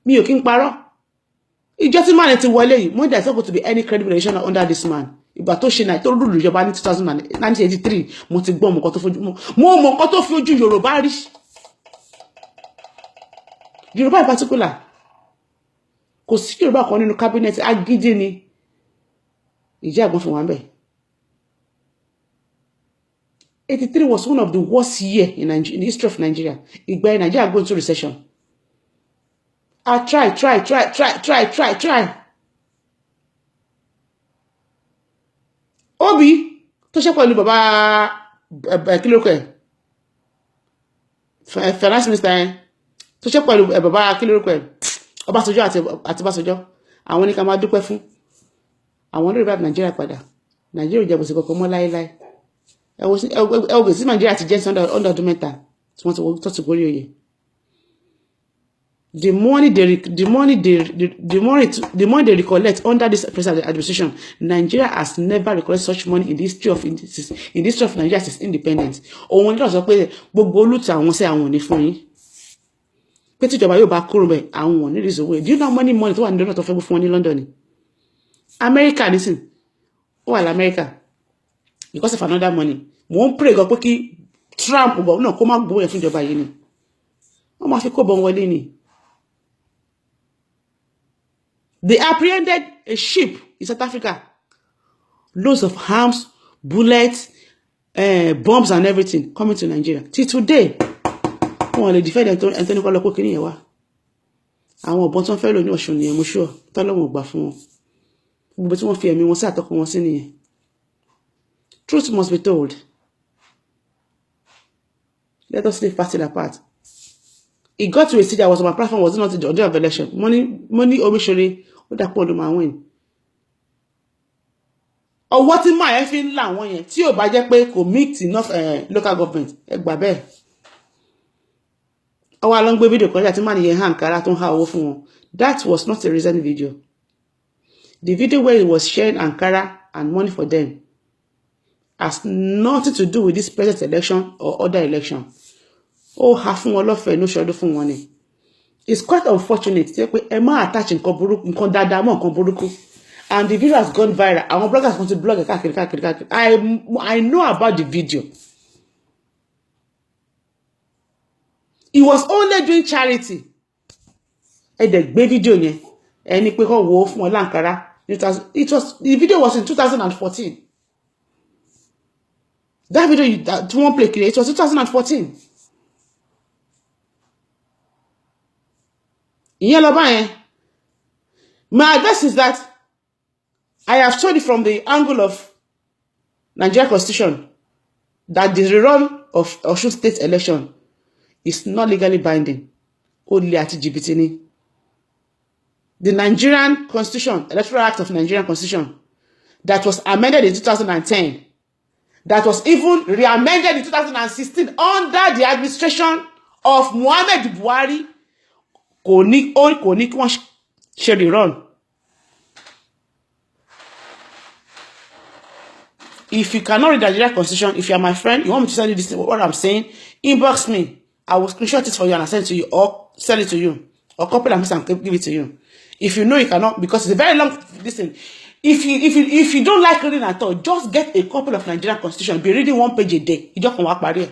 Mi ò kí ń parọ́. Ìjọ tí man ti wọlé yìí, there is not going to be any credible election under this man. Ìgbà tó ṣe náà tó rúlù ìjọba ní 1983, mo ti gbọ́ mo mọ̀ nǹkan tó fi ojú Yorùbá rí. Yorùbá in particular. Kò sí Yorùbá kan nínú cabinet agídí ni. Ìjẹ́ àgbọn fún wa ńbẹ̀. 83 was one of the worst years in the history of Nigeria. Ìgbà Nigeria going into recession. I try. Obi, tó ṣe pẹ̀lú bàbá kílókè. Finance minister tó ṣe pẹ̀lú bàbá kílókè. Ọbásanjọ́ àti Ọbásanjọ́. Àwọn ní ká máa dúpẹ́ fún. Àwọn lórí bá Nigeria padà. Nigeria jẹ́ bó ṣe kọ́kọ́ mọ́ láéláé. Ẹ wo sí Nigeria ti jẹ́ under ọdún mẹ́ta tí wọ́n tó ti gorí oyè. The money they recollect under this present administration, Nigeria has never recorded such money in the history of Nigeria since independence. Òun ní lọ sọ pé gbogbo olùtà àwọn ṣe àwọn ní fún yín. Pé tí ìjọba yóò bá kúrò bẹ́ẹ̀ àwọn ní reason way. Do you know how many money tó wà ní London tó fẹ́ gbé fún wọn ní London ni? America nísìn. Ó wà l'America. Because of another money. Mo ń pray gan pé kí Trump gbọ́ náà kó má gbowó yẹn fún ìjọba yìí ni. Wọ́n máa fi kó bọ̀ wọlé ni. They apprehended a ship in South Africa. Loads of arms, bullets, bombs and everything coming to Nigeria. Till today, wọ́n lè defend Anthony Kọ́lọ́pọ̀ kìíní yẹn wá. Àwọn ọ̀bọ̀n tó ń fẹ́ lò ní Ọ̀ṣun nìyẹn, mo sure. Tọ́lọ́wọ̀n gbà fún wọn. Gbogbo tí wọ́n fi ẹ̀mí wọn sí àtọkọ wọn sí nìyẹn. Truth must be told. Let us leave party apart. It got to a stage I was on my platform, was not the day of election. Money obituary, ó dà pọ̀ ló máa win. Ọwọ́ tí máa ẹ fi ń là wọ́n yẹn tí ò bá jẹ́ pé kò meet enough local government ẹ gbà bẹ́ẹ̀. Ọwọ́ along gbé video kọjá tí máa nìyẹn hàn kára tó ń há owó fún wọn. That was not a recent video. The video where it was sharing Ankara and money for them has nothing to do with this present election or other election. Oh, ha fún wọn lọ́fẹ̀ẹ́ no ṣọdún fún wọn ni. It's quite unfortunate tí pé ẹ máa attach nǹkan burúkú nǹkan dáadáa mọ́ nǹkan burúkú. And the video has gone viral. Àwọn bloggers want to blog káàkiri. I know about the video. He was only doing charity. Ẹ dẹ̀ gbé video yẹn. Ẹni pé kó wò fún wọn l'Ankara. The video was in 2014. That video that one play it was 2014. Ìyẹn lọ báyẹn. My advice is that I have told you from the angle of Nigeria Constitution that the rerun of Osun State election is not legally binding. Only àti jìbìtì ni. The Nigerian Constitution, Electoral Act of Nigerian Constitution, that was amended in 2010, that was even re-amended in 2016 under the administration of Muhammad Buhari, kò ní kí wọ́n ṣe rerun. If you cannot read the Nigerian Constitution, if you are my friend, you want me to send you this, what I'm saying, inbox me. I will screenshot it for you and I'll send it to you, or send it to you, or copy and paste and give it to you. If you know you cannot, because it's a very long listen. If you don't like reading at all, just get a copy of Nigerian Constitution. Be reading 1 page a day. You just come work barrier.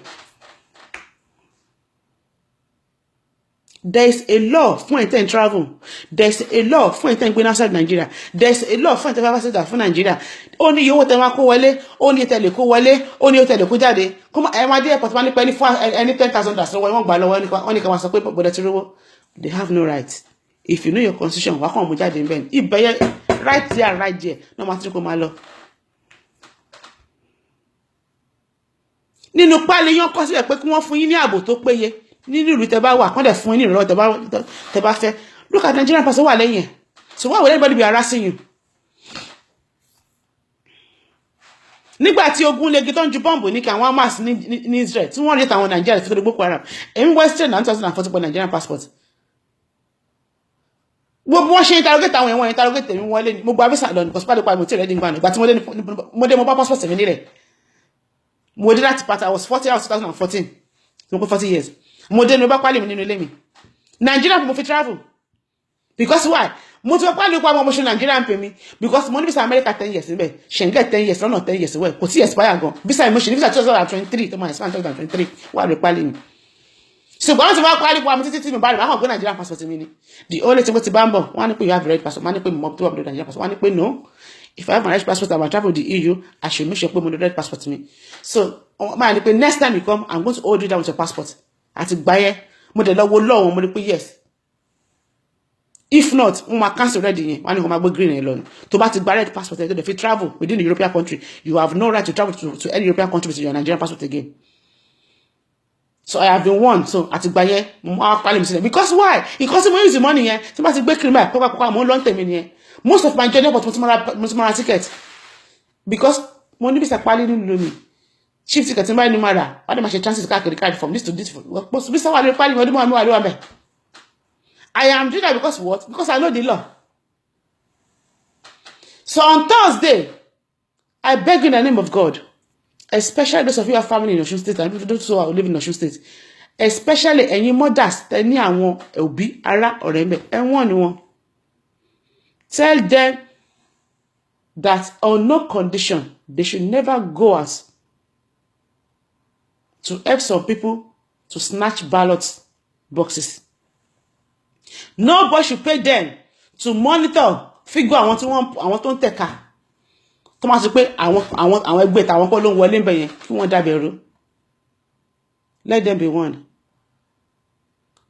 There is a law for intent travel. There is a law for intent going outside Nigeria. There is a law for intent travel for Nigeria. Only you want to go wale, only tell you go wale, only you tell you go jade. Come on, my dear, but money penny for any 10,000 dollars. So why won't buy only come as a paper, but they have no right. If you know your constitution, why can't you jade in Ben? If by right there, no matter come along. Nínú pálí yon kò sí pé kí wọ́n fún yín ní ààbò tó péye. Nínú ìlú tẹ́ bá wà kàn dé fún yín ní ìrànlọ́wọ́ tẹ́ bá fẹ́. Look at Nigerian passport wà lẹ́yìn. So why would anybody be harassing you? Nígbà tí ogun legi tó ń ju bomb ní kan wọ́n mass ní Israel tí wọ́n rí tàwọn Nigeria fi tó Boko Haram. Èmi Western 2040 for Nigerian passport. Gbogbo wọ́n ṣe interrogate àwọn ẹ̀wọ̀n interrogate mi wọlé ni mo gba visa lọ ní because pa mo ti ready ngba nígbà tí mo dé mo bá passport mi nílẹ̀. Mo dé that part I was 40 years 2014. So 40 years. Mo dé no bá pali mi nínú ilé mi. Nigeria mo fi travel. Because why? Mo ti pali pa mo ṣe Nigerian pay mi because mo ní visa America 10 years níbẹ̀. Schengen 10 years, London 10 years well. Kò tí expire gan. Visa mo ṣe visa 2023 to my expire 2023. Why re pali mi? So gbọ́n tí wọ́n pali pa mo títí mi bá rí ma kàn go Nigerian passport mi ni. The only thing what ti bá ń bọ̀, wọ́n ní pé you have red passport, wọ́n ní pé mo tó upload Nigerian passport, wọ́n ní pé no. If I have my red passport and I travel the EU, I should make sure I put my red passport to me. So, next time you come, I'm going to hold you down with your passport. At the buyer, yes. If not, I cancel already. One of my green alone. To buy the red passport, if you travel within the European country, you have no right to travel to any European country with your Nigerian passport again. So I have been warned. So at the buyer, because why? Because when you use the money here, somebody break criminal, long term. Most of my journey was multiple tickets. Because money is a quality in cheap tickets in my number. What am I chances card from this to this? Most of I am doing that because what? Because I know the law. So on Thursday, I beg you in the name of God, especially those of you who have family in Osun State and those who live in Osun State, especially any mothers, any one obi ara orembe, and one. Tell them that on no condition they should never go out to help some people to snatch ballot boxes. Nobody should pay them to monitor figure àwọn tó ń tẹ̀ka. Tó máa sọ pé àwọn ẹgbẹ́ tàwọn kọ́ ló ń wọlé ńbẹ̀ yẹn kí wọ́n dábẹ̀rú. Let them be warned.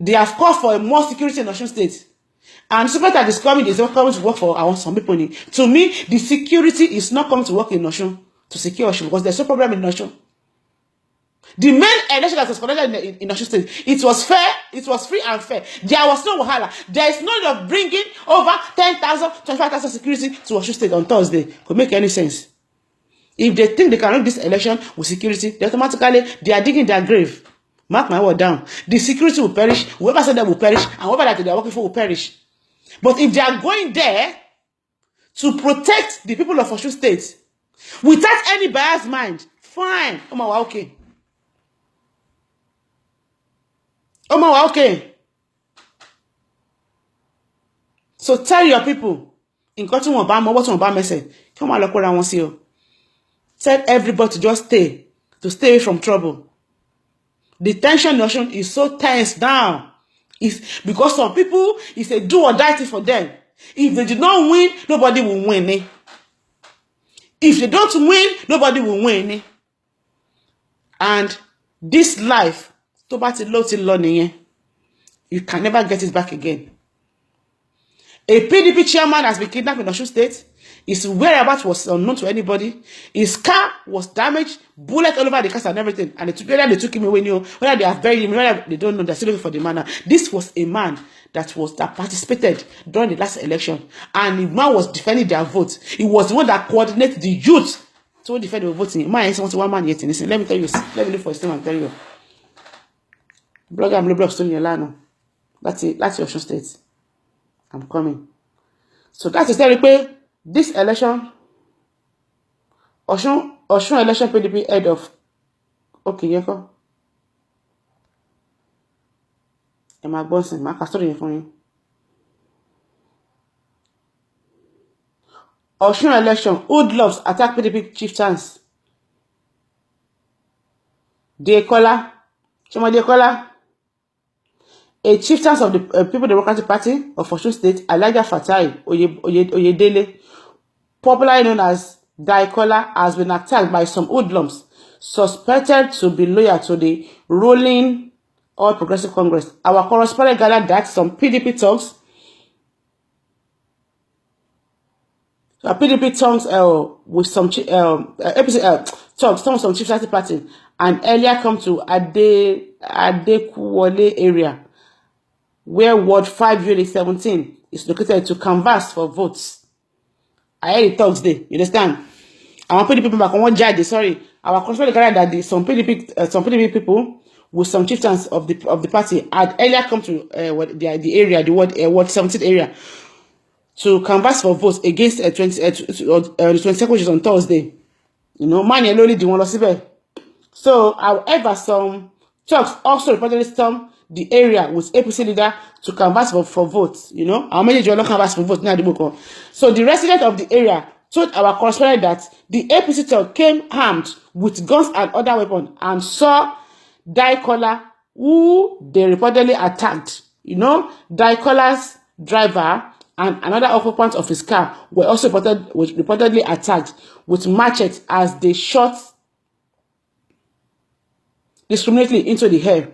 They have called for more security in Osun State. And security that is coming is not coming to work for some people. To me, the security is not coming to work in Osun to secure Osun because there's no problem in Osun. The main election that was conducted in Osun State, it was fair, it was free and fair. There was no wahala. There is no need of bringing over 10,000, 25,000 security to Osun State on Thursday. Could make any sense. If they think they can run this election with security, they automatically they are digging their grave. Mark my word down. The security will perish. Whoever said that will perish, and whoever that they are working for will perish. But if they are going there to protect the people of Osun State without any biased mind, fine. Okay. Okay. So tell your people, in what you want message, come on, look what I want to see you. Tell everybody to just stay away from trouble. The tension notion is so tense down. It's because some people, it's a do or die thing for them. If they did not win, nobody will win. If they don't win, nobody will win. And this life, you can never get it back again. A PDP chairman has been kidnapped in Osun State. His whereabouts was unknown to anybody. His car was damaged, bullet all over the car and everything. And whether they took him away, whether they have buried him, whether they don't know, they're still looking for the man. This was a man that participated during the last election. And the man was defending their vote. He was the one that coordinated the youth to defend the voting. Man, I want one man yet. Listen, let me tell you, let me look for his name and tell you. Blogger, I'm blog story in Lano. That's it. That's your Osun State. I'm coming. So that's the story. This election, Osun election PDP head of okay, yeko. Emma Bonson, my story for you. Osun election, hoodlums attack PDP chieftains. Dekola, Dekola. A chieftain of the People Democratic Party of Osun State, Elijah Fatai Oyedele, popularly known as Dekola, has been attacked by some hoodlums suspected to be loyal to the ruling All Progressive Congress. Our correspondent gathered that some PDP thugs, with some thugs, some chieftain party, and earlier come to Adekuwole area, where Ward 5 Unit 17 is located, to canvass for votes. I heard the thugs there. You understand? Our PDP back on one judge. Sorry, our correspondent gathered that some PDP people with some chieftains of the party had earlier come to the area, the Ward 17 area, to canvass for votes against the 22nd, which is on Thursday. You know, man, you're only the one lost. So, however, some thugs also reportedly stormed the area with APC leader to canvass for votes. You know, how many do you not canvass for votes now? So the resident of the area told our correspondent that the APC thug came armed with guns and other weapons and saw Dekola, who they reportedly attacked. You know, Dekola's driver and another occupant of his car were also reportedly attacked with machetes as they shot discriminately into the air.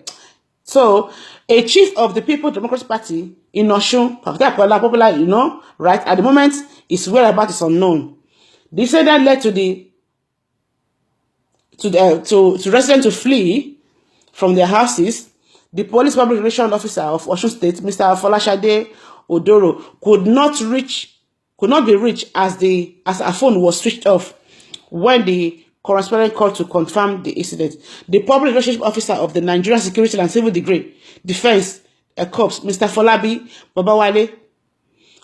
So, a chief of the People Democratic Party in Osun, popular, you know, right, at the moment, his whereabouts is unknown. The incident led to residents to flee from their houses. The police public relations officer of Osun State, Mr. Folashade Odoro, could not be reached as her phone was switched off when the correspondent called to confirm the incident. The public relations officer of the Nigerian Security and Civil Defense Corps, Mr. Folabi Babawale,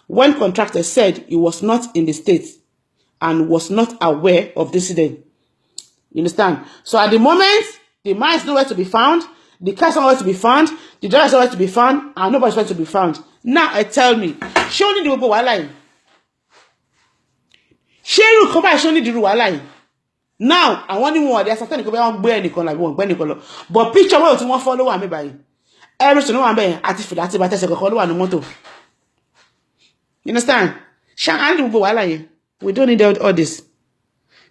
when contracted, said he was not in the state and was not aware of the incident. You understand? So at the moment, the man is nowhere to be found, the car is nowhere to be found, the driver is nowhere to be found, and nobody is nowhere to be found. Now, tell me, show me the people why show me the why. Now, I want you more. There's certain people who bear Nicola, won't bear Nicola. But picture what you want follow me by. Every single one bear artificial but I follow on the motor. You understand? We don't need all this.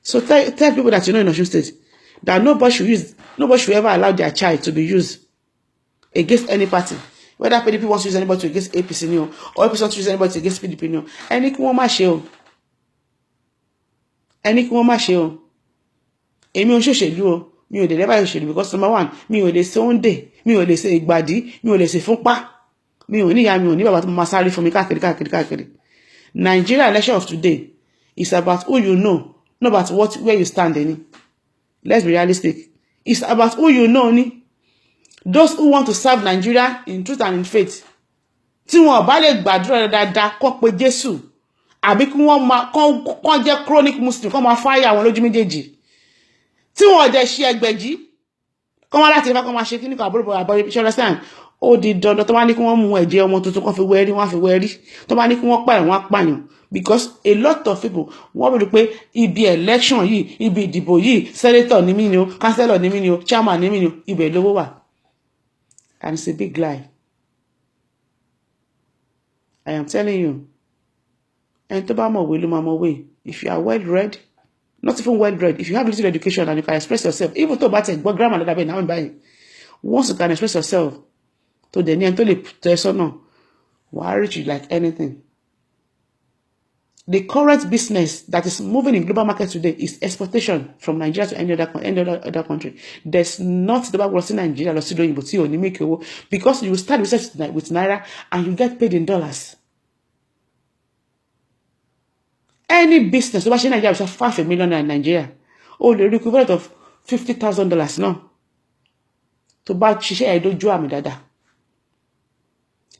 So tell people that you know in Osun State that nobody should ever allow their child to be used against any party. Whether PDP wants to use anybody to against APC or APC wants to use anybody to against PDP. Any kuma show. Any kuma show. Èmi ò ṣòṣèlú o, mi ò dé lẹ́bàá òṣèlú because number one, mi ò lè ṣe oúnjẹ, mi ò lè ṣe ìgbàdí, mi ò lè ṣe fúnpá, mi ò ní ìyá, mi ò ní bàbá tó máa sáré fún mi káàkiri. Nigeria election of today is about who you know, not about where you stand any. Let's be realistic. It's about who you know ni. Those who want to serve Nigeria in truth and in faith. Tí wọ́n bá lè gbàdúrà dáadáa kó pe Jésù, àbí kí wọ́n máa kó jẹ́ chronic Muslim, kó máa fire àwọn lójú méjèèjì. Tí wọ́n dẹ̀ ṣe ẹgbẹ̀jì kọ́ wọ́n láti ẹ̀fà kọ́ máa ṣe kí ní kọ́ àbúrò àbọ̀rẹ̀ ṣe understand ó di dandan tó bá ní kí wọ́n mú ẹ̀jẹ̀ ọmọ tuntun kan fi wẹ́rí wọ́n fi wẹ́rí tó bá ní kí wọ́n pààyàn wọ́n pààyàn because a lot of people wọ́n rí pé ibi election yìí ibi ìdìbò yìí senator ní mí ni o councillor ní mí ni o chairman ní mí ni o ibẹ̀ lówó wà and it's a big lie. I am telling you ẹni tó bá mọ̀ wé ló máa mọ̀ wé. If you are well read, not even well read, if you have little education and you can express yourself, even though bad but grammar that way now buying, once you can express yourself to the end to the person, no, will reach you like anything. The current business that is moving in global market today is exportation from Nigeria to any other country. There's not the back in Nigeria because you start with Naira and you get paid in dollars. Any business over in Nigeria is $5 million in Nigeria. Oh, the equivalent of $50,000 no. To buy shisha edoju ami dada.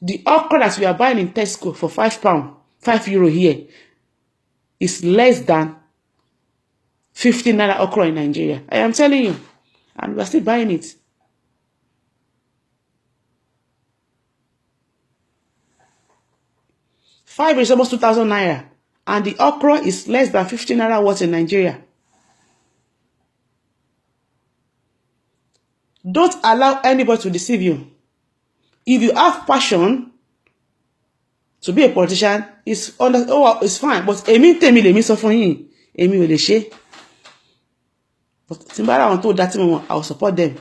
The okra that we are buying in Tesco for £5, €5 here, is less than 15 naira okra in Nigeria. I am telling you. And we are still buying it. Five is almost 2,000 naira. And the okra is less than 15 naira worth in Nigeria. Don't allow anybody to deceive you. If you have passion to be a politician, it's fine. But èmi tèmi lèmi sọ fún yín, èmi ò lè ṣe. But Timbara want to that I will support them.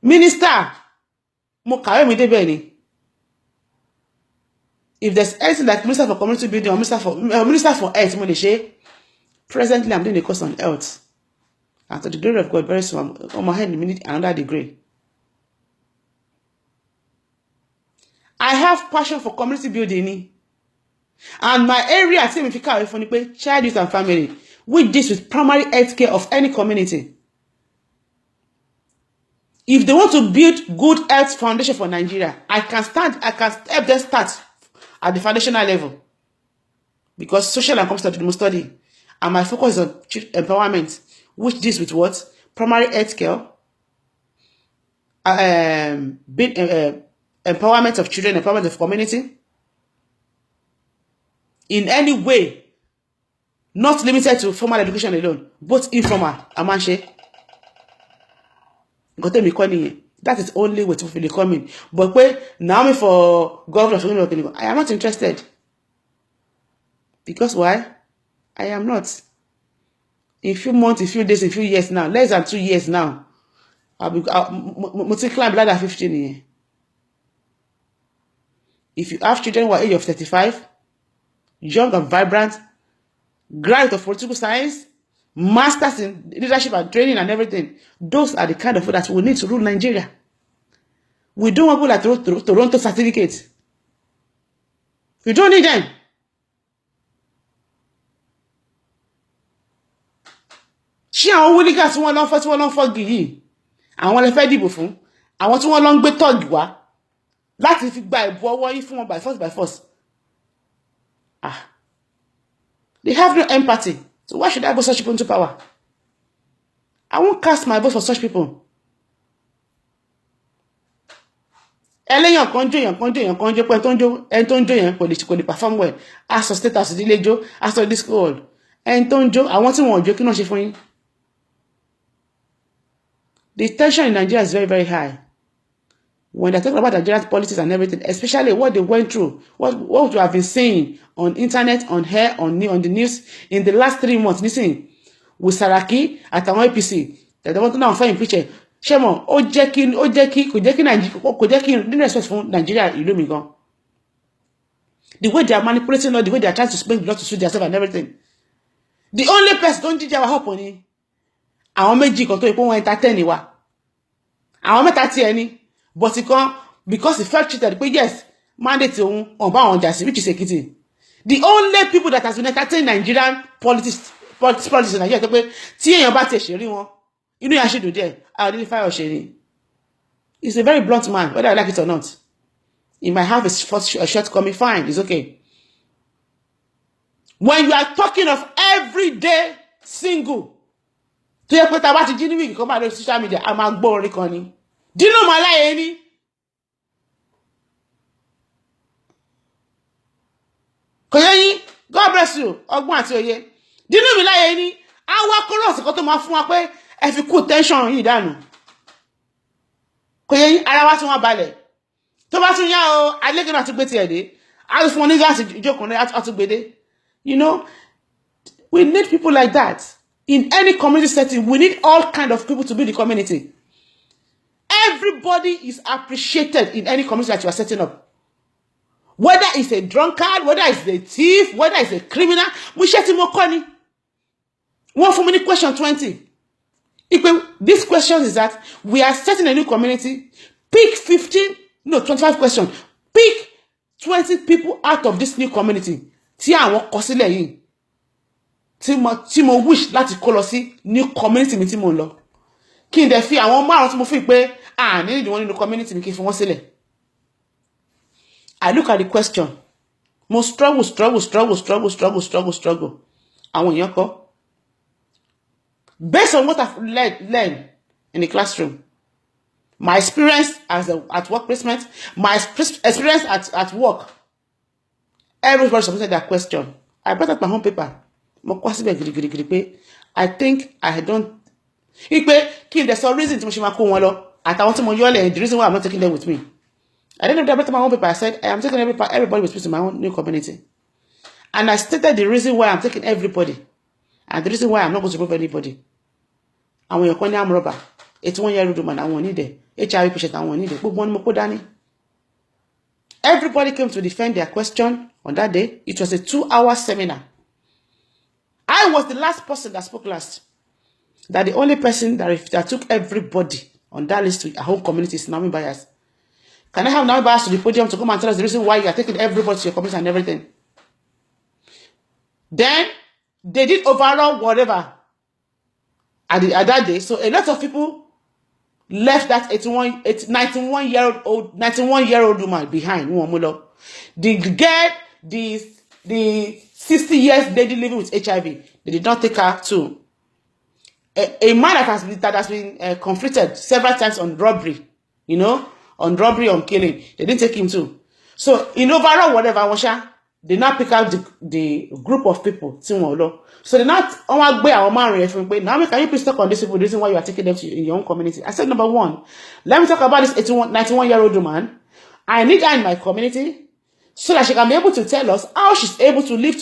Minister, mo kàwé mi débẹ̀ ni. If there's anything like Minister for Community Building or Minister for Health, mo lè ṣe. Presently, I'm doing a course on health. And to the glory of God, very soon, I'm on my head, we need another degree. I have passion for community building. And my area, I say, child, youth, and family, which deals with primary health care of any community. If they want to build good health foundation for Nigeria, I can help them start at the foundational level. Because social and community study. And my focus is on empowerment, which deals with what? Primary health care, empowerment of children, empowerment of community. In any way, not limited to formal education alone, both informal and manche. That is only way to fulfill the coming. But wait, Naomi for governor, I am not interested. Because why? I am not. In a few months, a few days, a few years now, less than 2 years now, I'll climb ladder 15. If you have children who are age of 35, young and vibrant, graduate of political science, masters in leadership and training and everything, those are the kind of people that we need to rule Nigeria. We don't want people like Toronto certificates. We don't need them. Ṣé àwọn wúlígà tí wọ́n lọ fọ́ gìyì àwọn lè fẹ́ dìbò fún àwọn tí wọ́n lọ ń gbé tọ́ọ̀gì wá láti fi gba ìbò ọwọ́ yín fún wọn by force. They have no empathy. So why should I vote such people into power? I won't cast my vote for such people. Ẹlẹ́yàn kan jó pé ẹni tó ń jó yẹn kò lè perform well. Aṣọ status ìdílé jó, aṣọ discord. Ẹni tó ń jó, àwọn tí wọ́n jó kí náà ṣe fún yín. The tension in Nigeria is very, very high. When they're talking about Nigerian politics and everything, especially what they went through, what we have been seeing on internet, on air, on the news in the last 3 months, listen, with Saraki at our APC, that they want to now find picture. Shemo, kò jẹ́ kí didn't respect for Nigeria, ìlú mi gan. The way they are manipulating, the way they are trying to spend blood to suit themselves and everything. The only person don't judge our hope on it. Àwọn méjì kan tó ipò wọn entertain wa. Àwọn mẹ́ta tí ẹni, but because he felt cheated, but yes, mandate on ba on jasi, which is Ekiti. The only people that has been entertaining Nigerian politics in Nigeria, tí èèyàn bá ti ṣeri wọn, inú ya ṣe do there, I identify Osheri. He's a very blunt man, whether I like it or not. He might have a shortcoming, fine, it's okay. When you are talking of everyday single, to yẹ pé tá bá ti jí ní week kan bá lórí social media, a máa gbọ́ orin kan ni. Dino malaye ni. Kò yé yín, God bless you, ọgbọ́n àti òye. Dino mi láyé ni, a wá chorus kan tó máa fún wa pé ẹ fi cool tension yìí dànù. Kò yé yín, ara wa tún wá balẹ̀. Tó bá tún yá o, Adeleke náà tún gbé tiẹ̀ dé. A fún wọn ní gáàsì ìjókòó ní àtúgbèdé. You know, we need people like that. In any community setting, we need all kind of people to be the community. Everybody is appreciated in any community that you are setting up. Whether it's a drunkard, whether it's a thief, whether it's a criminal, we share him money. One for many question 20. This question is that we are setting a new community. Pick 25 questions. Pick 20 people out of this new community. Tí àwọn kọ sílẹ̀ yìí. Tí mo wish láti kó lọ sí new community mi tí mo lọ. Kí n dẹ̀ fi àwọn márùn tí mo fi pé need one new community mi kí n fi wọ́n sílẹ̀. I look at the question. Mo struggle. Àwọn èèyàn kọ. Based on what I've learned in the classroom, my experience at work placement, my experience at work, everybody submitted that question. I brought up my home paper. I think I don't. There's a reason to the reason why I'm not taking them with me. I didn't know that my home paper. I said I am taking everybody with me to my own new community. And I stated the reason why I'm taking everybody. And the reason why I'm not going to prove anybody. And when you're calling I'm robber, 81-year-old woman, I won't need it. HIV patient, I won't need it. Everybody came to defend their question on that day. It was a 2-hour seminar. I was the last person that spoke last. That the only person that took everybody on that list to our home community is Naomi Bias. Can I have Naomi Bias to the podium to come and tell us the reason why you are taking everybody to your community and everything? Then they did overall whatever at that day. So a lot of people left that 91-year-old woman behind. The girl, the 60 years lady living with HIV, they did not take her to. A man that has been conflicted several times on robbery, on robbery, on killing, they didn't take him too. So in overall whatever, they now pick out the group of people. So they not Naomi, can you please talk on this people, the reason why you are taking them to in your own community? I said, number one, let me talk about this 91-year-old woman. I need her in my community so that she can be able to tell us how she's able to live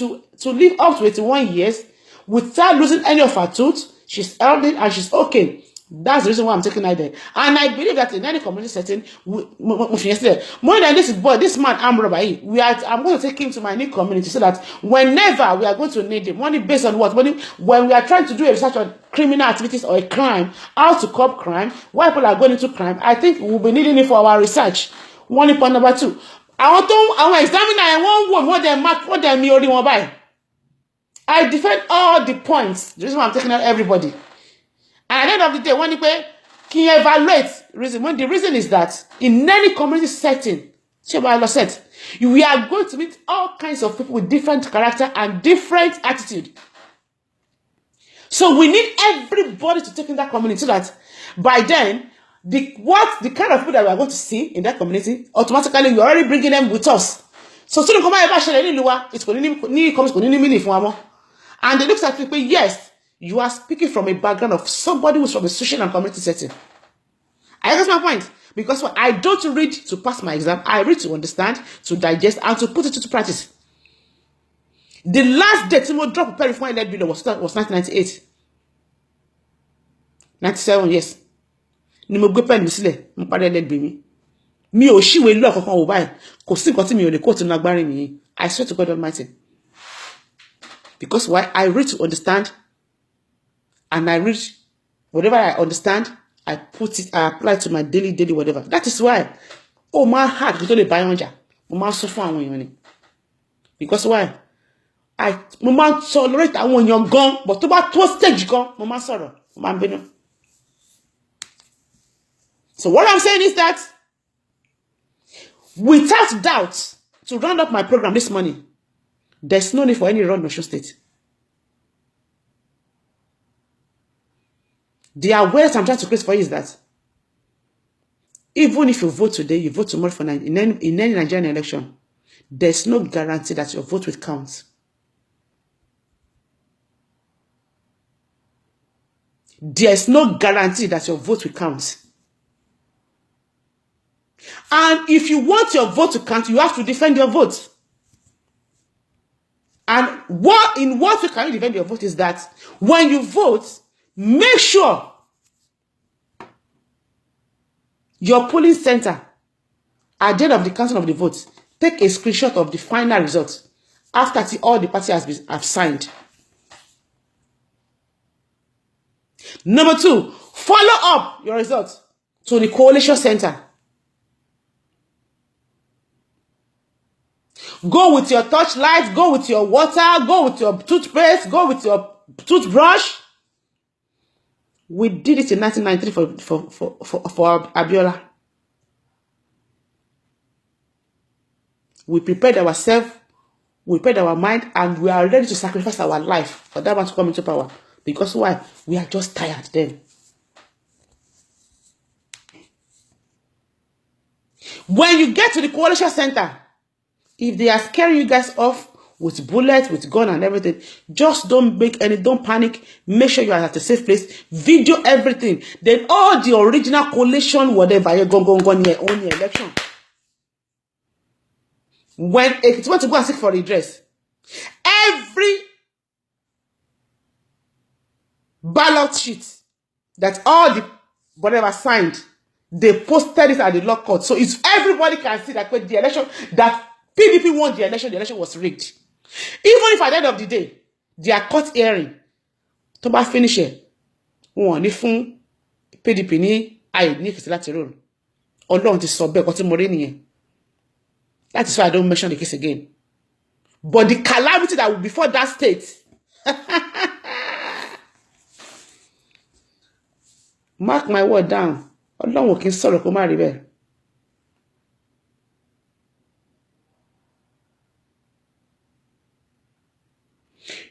up to 81 years without losing any of her tooth. She's healthy and she's okay. That's the reason why I'm taking her there. And I believe that in any community setting, more than this man, I'm going to take him to my new community so that whenever we are going to need him, money based on what? Money, when we are trying to do a research on criminal activities or a crime, how to curb crime, why people are going into crime, I think we'll be needing it for our research. Point number two. I defend all the points. The reason why I'm taking out everybody. And at the end of the day, when you evaluate reason, when the reason is that in any community setting, we are going to meet all kinds of people with different character and different attitude. So we need everybody to take in that community so that by then, the kind of people that we are going to see in that community, automatically we're already bringing them with us. So it's and they look at people, yes, you are speaking from a background of somebody who's from a social and community setting. I guess my point. Because I don't read to pass my exam. I read to understand, to digest, and to put it into practice. The last day Timo dropped preparing for INEC bill was 1998. 97, yes. Nimo gbe pen mi sílẹ̀, mo pare INEC bill mi. Mi ò ṣìwé lu àkọ́kọ́ wò báyìí. Kò sí nǹkan tí mi ò lè quote nínú agbárí mi. I swear to God Almighty. Because why? I read to understand, and I read whatever I understand, I apply to my daily whatever. That is why, my heart kò tó lè bá yàn jà. Mo máa sọ fún àwọn èèyàn ni. Because why? Mo máa tolerate àwọn èèyàn gan, but tó bá tó stage gan, mo máa sọ̀rọ̀, mo máa bínú. So what I'm saying is that, without doubt, to round up my program this morning, there's no need for any run in Osun State. The awareness I'm trying to create for you is that even if you vote today, you vote tomorrow for in any Nigerian election, there's no guarantee that your vote will count. There's no guarantee that your vote will count. And if you want your vote to count, you have to defend your vote. And what way can you defend your vote is that when you vote, make sure your polling center, at the end of the counting of the votes, take a screenshot of the final result after all the parties have signed. Number 2, follow up your results to the coalition center. Go with your torchlight, go with your water, go with your toothpaste, go with your toothbrush. We did it in 1993 for Abiola. We prepared ourselves, we prepared our mind, and we are ready to sacrifice our life for that man to come into power. Because why? We are just tired then. When you get to the coalition center, if they are scaring you guys off with bullets, with gun and everything, just don't panic. Make sure you are at a safe place. Video everything. Then all the original coalition, whatever, you're going here on the election. When it wants to go and seek for redress, every ballot sheet that all the whatever signed, they posted it at the law court. So it's everybody can see that the election, that PDP won the election was rigged. Even if at the end of the day, their court hearing, to ba finish it, wọ́n ní fún PDP ní INEC láti rule. Ọlọ́run ti sọ bẹ́ẹ̀ kò tí mo rí nìyẹn. That is why I don't mention the case again. But the calamity that will be before that state. Mark my word down. Ọlọ́run kì í sọ̀rọ̀ kó má rí bẹ́ẹ̀.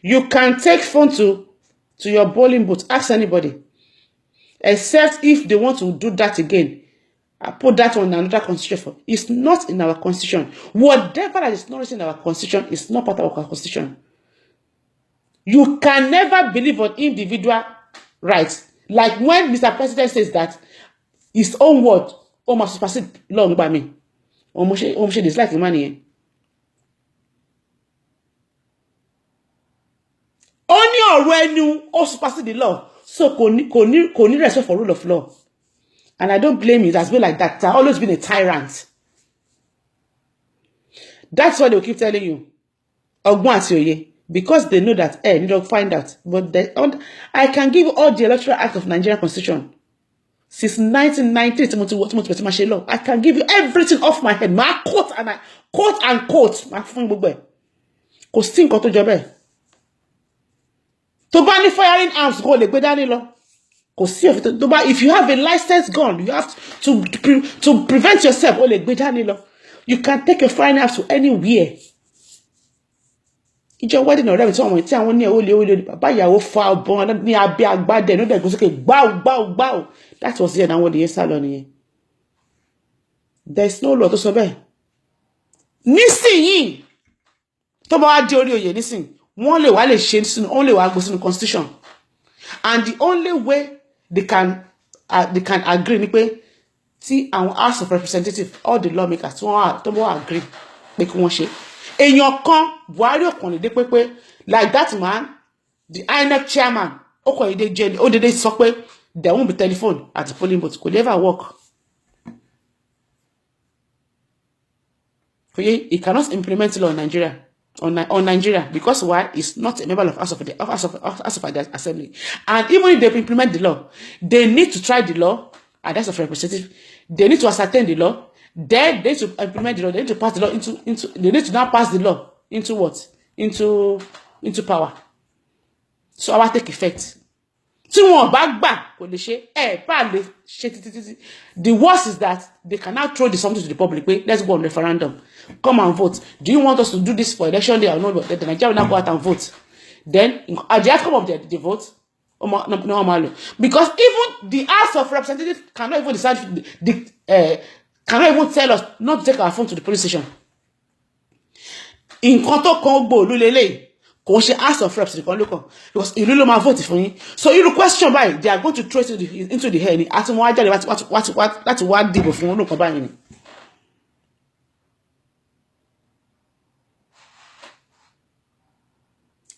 You can take phone to your polling booth. Ask anybody. Except if they want to do that again. I put that on another constitution. It's not in our constitution. Whatever that is not written in our constitution is not part of our constitution. You can never believe on individual rights. Like when Mr. President says that his own word, oh, must supersede law by me. Almost dislike the money. Only ọ̀rọ̀ ẹnu ó supersede the law. So kò ní respect for rule of law. And I don't blame you. It has been like that. I've always been a tyrant. That's why they'll keep telling you. Ọgbọ́n àti òye. Because they know that, you don't find out. But I can give you all the electoral act of Nigerian constitution. Since 1990, law. I can give you everything off my head. My quote and quote. My phone gbogbo ẹ̀. Kò sí nǹkan tó jọ bẹ́ẹ̀. Tó bá ní firing arms kò lè gbé dání lọ. If you have a licensed gun, you have to prevent yourself. You can take your firing arms to anywhere. Ìjọ wedding ọ̀rẹ́ mi tí wọ́n tí àwọn ní olè bàbá ìyàwó fa ọ̀bọ̀n ní abẹ́ agbádẹ ní ọ̀dẹ̀ ìgbésókè gbáù. That was the end àwọn ènìyàn sálọ nìyẹn. There is no law tó sọ bẹ́ẹ̀. Nísìnyí tó bá wá di orí oyè nísìnyí wọ́n lè wá lè ṣe sínú wọ́n lè wá gbé sínú constitution. And the only way they can agree ni pé tí àwọn House of Representatives, all the lawmakers tó wọ́n agree pé kí wọ́n ṣe. Èèyàn kan Buhari ọ̀kan lè dé pé like that man, the INEC chairman, ó kàn ìdè jẹ́ ó dédé sọ pé there won't be telephone at the polling booth. Could never work. It cannot implement law in Nigeria. On Nigeria, because why? It's not a member of House of the Assembly. And even if they implement the law, they need to try the law at the House of Representatives. They need to ascertain the law. Then they need to implement the law. They need to pass the law they need to now pass the law into what? Into power. So our take effect. The worst is that they can now throw something to the public. Wait, let's go on referendum. Come and vote. Do you want us to do this for election day or not? The Nigeria will now go out and vote. Then, at the outcome of the vote, no, because even the House of Representatives cannot even decide, cannot even tell us not to take our phone to the police station. In Konto Kongo, Lulele. House of Reps because you really vote for me. So you question by they are going to throw it into the hair. That's what deal for no combine.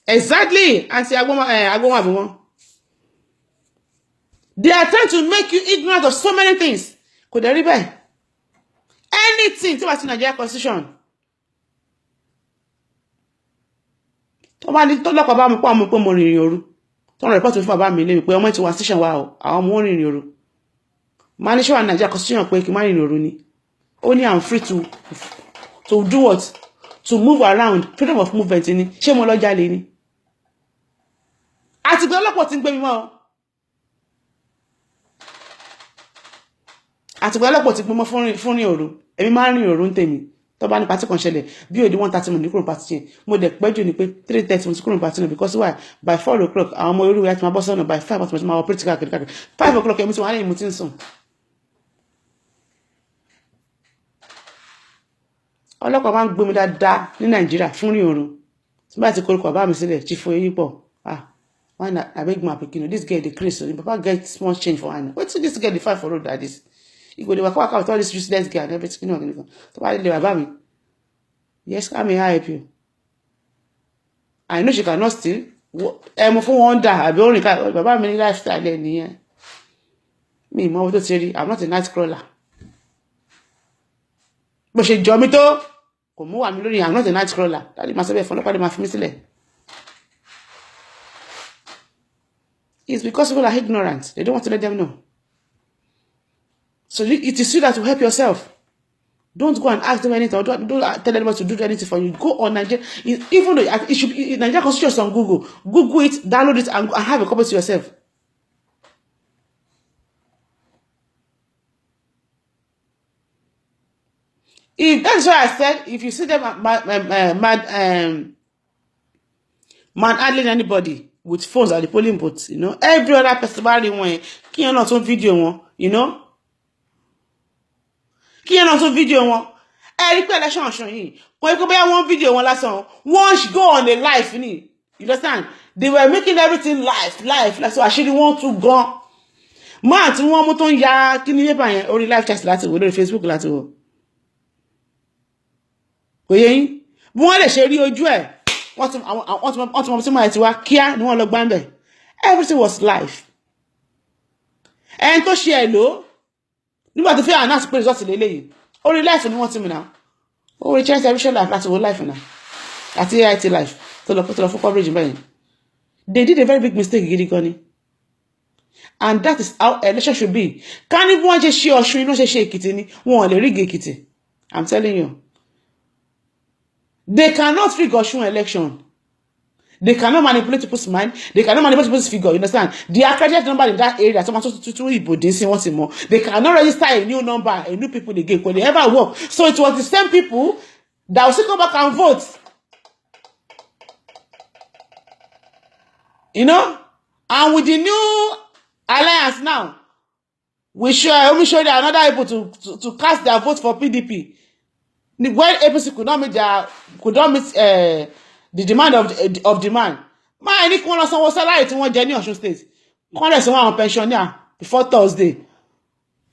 Exactly. And say I they are trying to make you ignorant of so many things. Could they rebel? Anything to what's in Nigeria Constitution. tó bá ní tọ́lọ́pàá bá mi pọ́ àmọ́ pé mo rìnrìn òru tó ń rẹpọ́tì fún bàbá mi lé mi pé ọmọ ti wá station wa o àwọn ọmọ rìnrìn òru máa ní ṣọ́wà Nàìjíríà constitution pé kí n má rìnrìn òru ni ó ní I'm free to do what, to move around, freedom of movement ni ṣé mo lọ jalè ni àti pé ọlọ́pàá ti ń gbé mi mọ́ àti pé ọlọ́pàá ti gbé mọ́ fún rìn òru èmi máa ń rìn òru ń tèmi tó bá ní pàtí kan ṣẹlẹ̀ bí òdi 1:30 mo ní kúrò pàtí yẹn mo dẹ̀ pẹ́jù ní pé 3:30 mo ti kúrò pàtí náà because why by 4 o'clock àwọn ọmọ orí ìwé àti máa bọ́ sọ́nà by 5 ọ̀tún mo ti máa operate káàkiri 5 o'clock èmi ti wà lẹ́yìn mo ti ń sùn. ọlọ́pàá máa ń gbé mi dáadáa ní Nàìjíríà fún rìn òru tí bá ti kórìkọ̀ bá mi sílẹ̀ ti fún eyín pọ̀ why na abeg my pikin this girl dey craze so the papa get small change for hand wetin this girl dey fight for road like this you go dey waka with all this useless girl and everything tó bá lè bàbá mi yes how may I help you I know she cannot steal mo fún wọn dà àbí orin ká bàbá mi ní lifestyle ẹ nìyẹn mi mọ owó tó ti rí I'm not a night crawler bó ṣe jọ mi tó kò mú wà mí lórí I'm not a night crawler dáadé máa sọ bẹ́ẹ̀ fún ọlọ́pàá lè máa fi mí sílẹ̀. It's because people are ignorant. They don't want to let them know. So it is you that will help yourself. Don't go and ask them anything. Or don't tell anyone to do anything for you. Go on Nigeria. Even though it should be Nigeria Constitution on Google. Google it, download it, and have a copy to yourself. If that's why I said, if you see them man handling anybody with phones at the polling booth, you know, every other person body one, can not on video one, you know, can not on video one. Every election show you. When you buy one video one last one, one should go on the live, you understand? They were making everything live. So I should want to go. Man, to one moton ya, kini ye pa only live chat láti wo lórí Facebook láti wo. Kò yé yín. Bí wọ́n lè ṣe rí ojú ẹ̀. Wọ́n ti máa ti wá kíá ni wọ́n lọ gbá ńbẹ̀. Everything was live. Ẹni tó ṣe ẹ̀ lò nígbà tó fẹ́ announce pé result lélẹ́yìí. Orí live ni wọ́n ti mú náà. Orí chance television live láti wo live náà. Àti AIT live tó lọ fún coverage bẹ́ẹ̀. They did a very big mistake gidi gan ni. And that is how election should be. Can if one just share Osun, no share Ekiti ni, wọ́n lè rig Ekiti. I'm telling you. They cannot rig Osun election. They cannot manipulate people's mind. They cannot manipulate people's figure. You understand? The accredited number in that area, someone to Igbo, they see once more. They cannot register a new number, a new people again. When they ever work. So it was the same people that will still come back and vote. You know? And with the new alliance now, we show they are not able to cast their vote for PDP. When APC could not meet the demand of demand. Man, any one of some salary to one journey Osun State. Congress one pensioner before Thursday.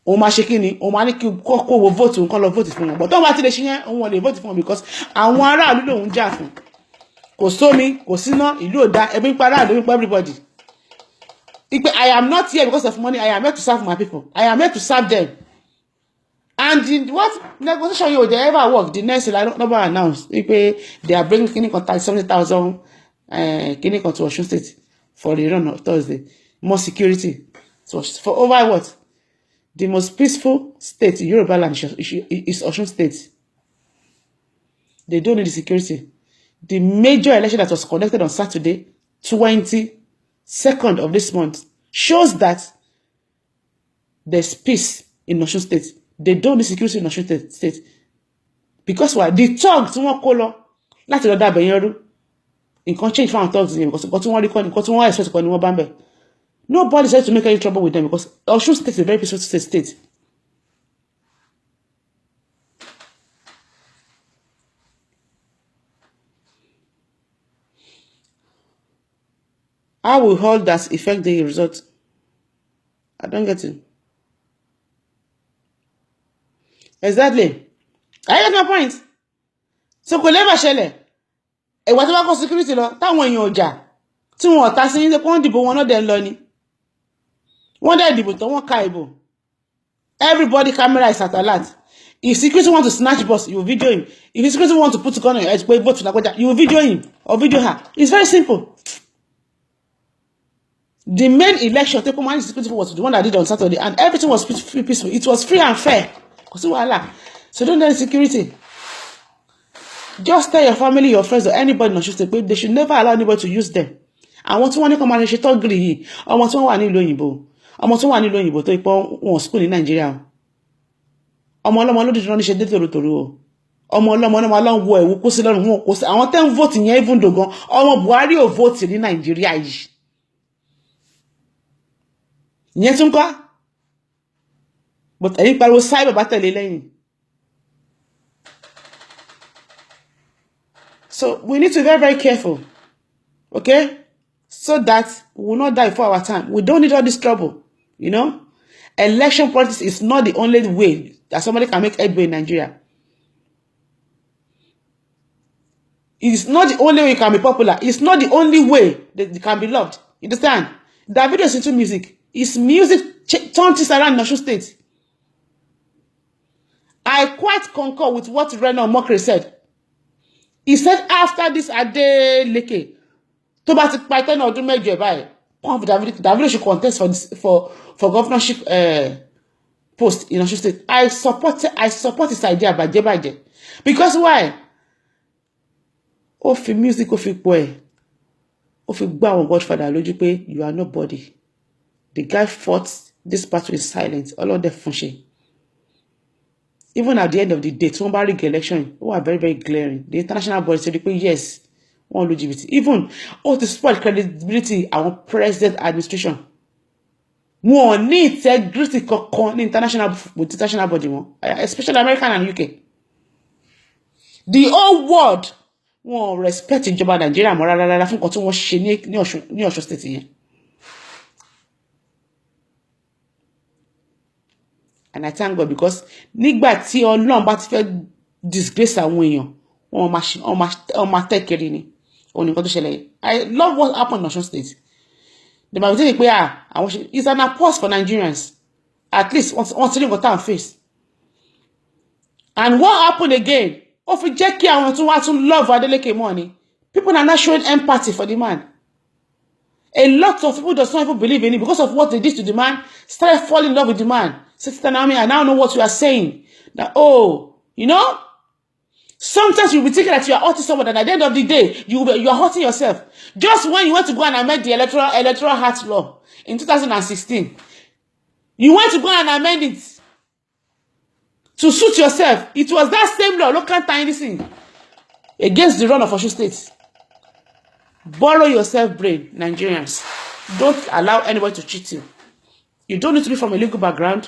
O ma ṣe kíni, o ma ní kí ko wo vote nǹkan lọ vote fún wọn. But tó bá ti lè ṣe yẹn, wọ́n lè vote fún wọn because àwọn ará ìlú ló ń jà fún. Kò sómi, kò síná, ìlú ò dá, ebi ń pa ará ìlú, ń pa everybody. I am not here because of money. I am here to serve my people. I am here to serve them. And what negotiation you they ever work? The next number announced. They are bringing Kini contact 70,000 Kini to Osun State for the run of Thursday. More security. So for over what? The most peaceful state in Yoruba land is Osun State. They don't need the security. The major election that was conducted on Saturday, 22nd of this month, shows that there's peace in Osun State. They don't need security in Osun State. Because why? The thugs won't call up. Láti lọ dá bẹ̀yẹn rú. Nǹkan change for our thugs because nǹkan tí wọ́n rí kọ́ nǹkan tí wọ́n expect kọ́ ni wọ́n bá ń bẹ̀. Nobody said to make any trouble with them because Osun State is a very peaceful state. How will all that affect the result? I don't get it. Exactly. I get my point. So kò lè bá ṣẹlẹ̀. Ẹ̀wà tí wọ́n kọ́ security lọ, táwọn èèyàn ọjà, tí wọ́n ọ̀tá sí ní wọ́n dìbò wọn náà dẹ̀ ń lọ ni. Wọ́n dẹ̀ dìbò tán wọ́n ka ìbò. Everybody camera is at alert. If security want to snatch bus, you will video him. If security want to put a gun on your head, vote to Nagoja, you will video him or video her. It's very simple. The main election, Tepo Man security was the one that did on Saturday, and everything was peaceful. It was free and fair. So don't let security. Just tell your family, your friends, or anybody in Osun, they should never allow anybody to use them. And what one come and she talk green, or what one want to Oyinbo, or what one want to Oyinbo to ipon school in Nigeria. Ọmọ ọlọ́mọ ló dìde rán níṣẹ́ dé tòrótòró o. Ọmọ ọlọ́mọ náà máa lọ wo ẹ̀wù kó sí lọ́rùn wọn kó sí. Àwọn tẹ́ ń vote yẹn even though gan ọmọ Buhari ò vote ní Nàìjíríà yìí. Ìyẹn tún kọ́. But ẹ̀yin pariwo cyber bá tẹ̀lé lẹ́yìn. So we need to be very, very careful. Okay? So that we will not die before our time. We don't need all this trouble. You know? Election politics is not the only way that somebody can make headway in Nigeria. It's not the only way you can be popular. It's not the only way that you can be loved. You understand? Davido is into music. His music turned this around in Osun State. I quite concur with what Reno Mokri said. He said after this Adeleke, tó bá ti pa 10 ọdún mẹ́jọ báyìí, Davido should contest for governorship post in Osun State. I support his idea by because why? Ó fi music, ó fi po ẹ̀, ó fi gbá àwọn godfather lójú pé you are nobody. The guy fought this battle in silence. All of them function. Even at the end of the day, somebody election, who are very, very glaring. The international body said, yes, one LGBT. Even to spoil credibility our president administration. More need integrity with international body, especially American and UK. The whole world won't respect ìjọba Nigeria more rárá fún nǹkan tí wọ́n ṣe ní Ọ̀ṣun state yẹn. And I thank God because nígbà tí Ọlọ́run bá ti fẹ́ disgrace àwọn èèyàn, wọ́n máa tẹ́kẹ̀rẹ́ ni. Òun nìkan tó ṣẹlẹ̀. I love what happened in Osun State. The Bible says pé it's an applause for Nigerians. At least wọ́n ti rí nǹkan tá à ń face. And what happened again? Ó fi jẹ́ kí àwọn tún love Adeleke more ni. People are not showing empathy for the man. A lot of people does not even believe in it because of what they did to the man. Started falling in love with the man. Sister Naomi, I now know what you are saying. That you know, sometimes you'll be thinking that you are hurting someone, and at the end of the day, you are hurting yourself. Just when you want to go and amend the electoral heart law in 2016, you want to go and amend it to suit yourself. It was that same law, local tiny thing, against the run of Osun State. Borrow yourself brain, Nigerians. Don't allow anybody to cheat you. You don't need to be from a legal background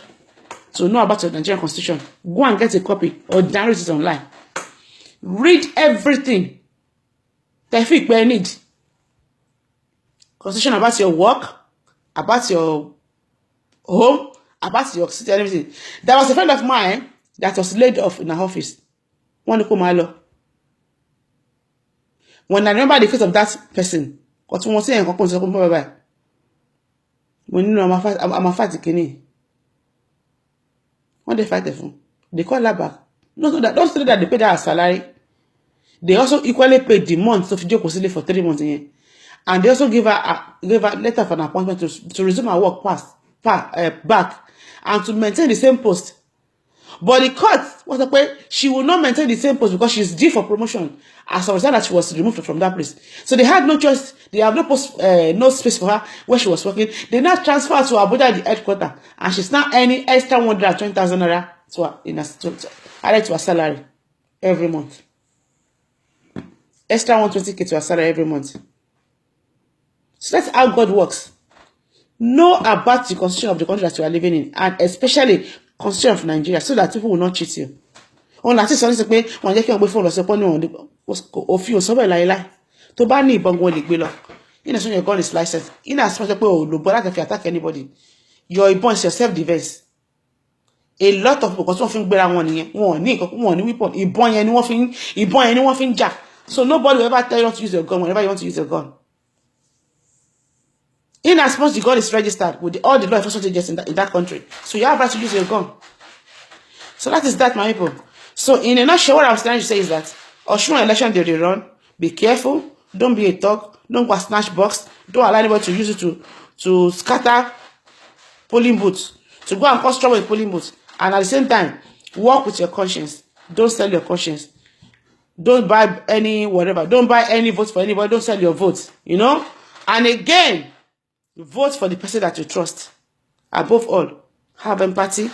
to know about your Nigerian constitution. Go and get a copy or download it online. Read everything. Tefik where need. Constitution about your work, about your home, about your city, and everything. There was a friend of mine that was laid off in her office. One Kumalo. When I remember the face of that person, what one say and bye. When you know I'm a fight kini. When they fight the phone, they call her back. Don't say that they paid her salary. They also equally paid the month of job for 3 months. And they also give her a letter for an appointment to resume her work back and to maintain the same post. But the court was like, well, she will not maintain the same post because she's due for promotion as a result that she was removed from that place. So they had no choice. They have no space for her where she was working. They now transfer her to Abuja, the headquarters, and she's now earning extra 120,000 naira added to her salary every month. Extra 120K to her salary every month. So that's how God works. Know about the constitution of the country that you are living in, and especially constitution of Nigeria, so that people will not cheat you. On la ti sọ ní ṣe pé wọ́n jẹ́ kí wọ́n gbé phone lọ ṣe pon ni wọ́n òfin ò sọ bẹ́ẹ̀ láíláí. Tó bá ní ìbọn go lè gbé lọ. In as your gun is licensed. In as much pé o lo bo láti fi attack anybody. Your ìbọn is your self defense. A lot of people wọ́n fi ń gbéra wọn nìyẹn. Wọ́n ní weapon. Ìbọn yẹn ni wọ́n fi ń jà. So nobody will ever tell you not to use your gun whenever you want to use your gun. In as much the gun is registered with all the law enforcement agents in that country. So you have right to use your gun. So that is that, my people. So in a nutshell, what I'm trying to say is that Osun election they run. Be careful. Don't be a thug. Don't go snatch box. Don't allow anybody to use it to scatter polling booths, to go and cause trouble with polling booths. And at the same time, work with your conscience. Don't sell your conscience. Don't buy any whatever. Don't buy any votes for anybody. Don't sell your votes. You know? And again, vote for the person that you trust. Above all, have empathy.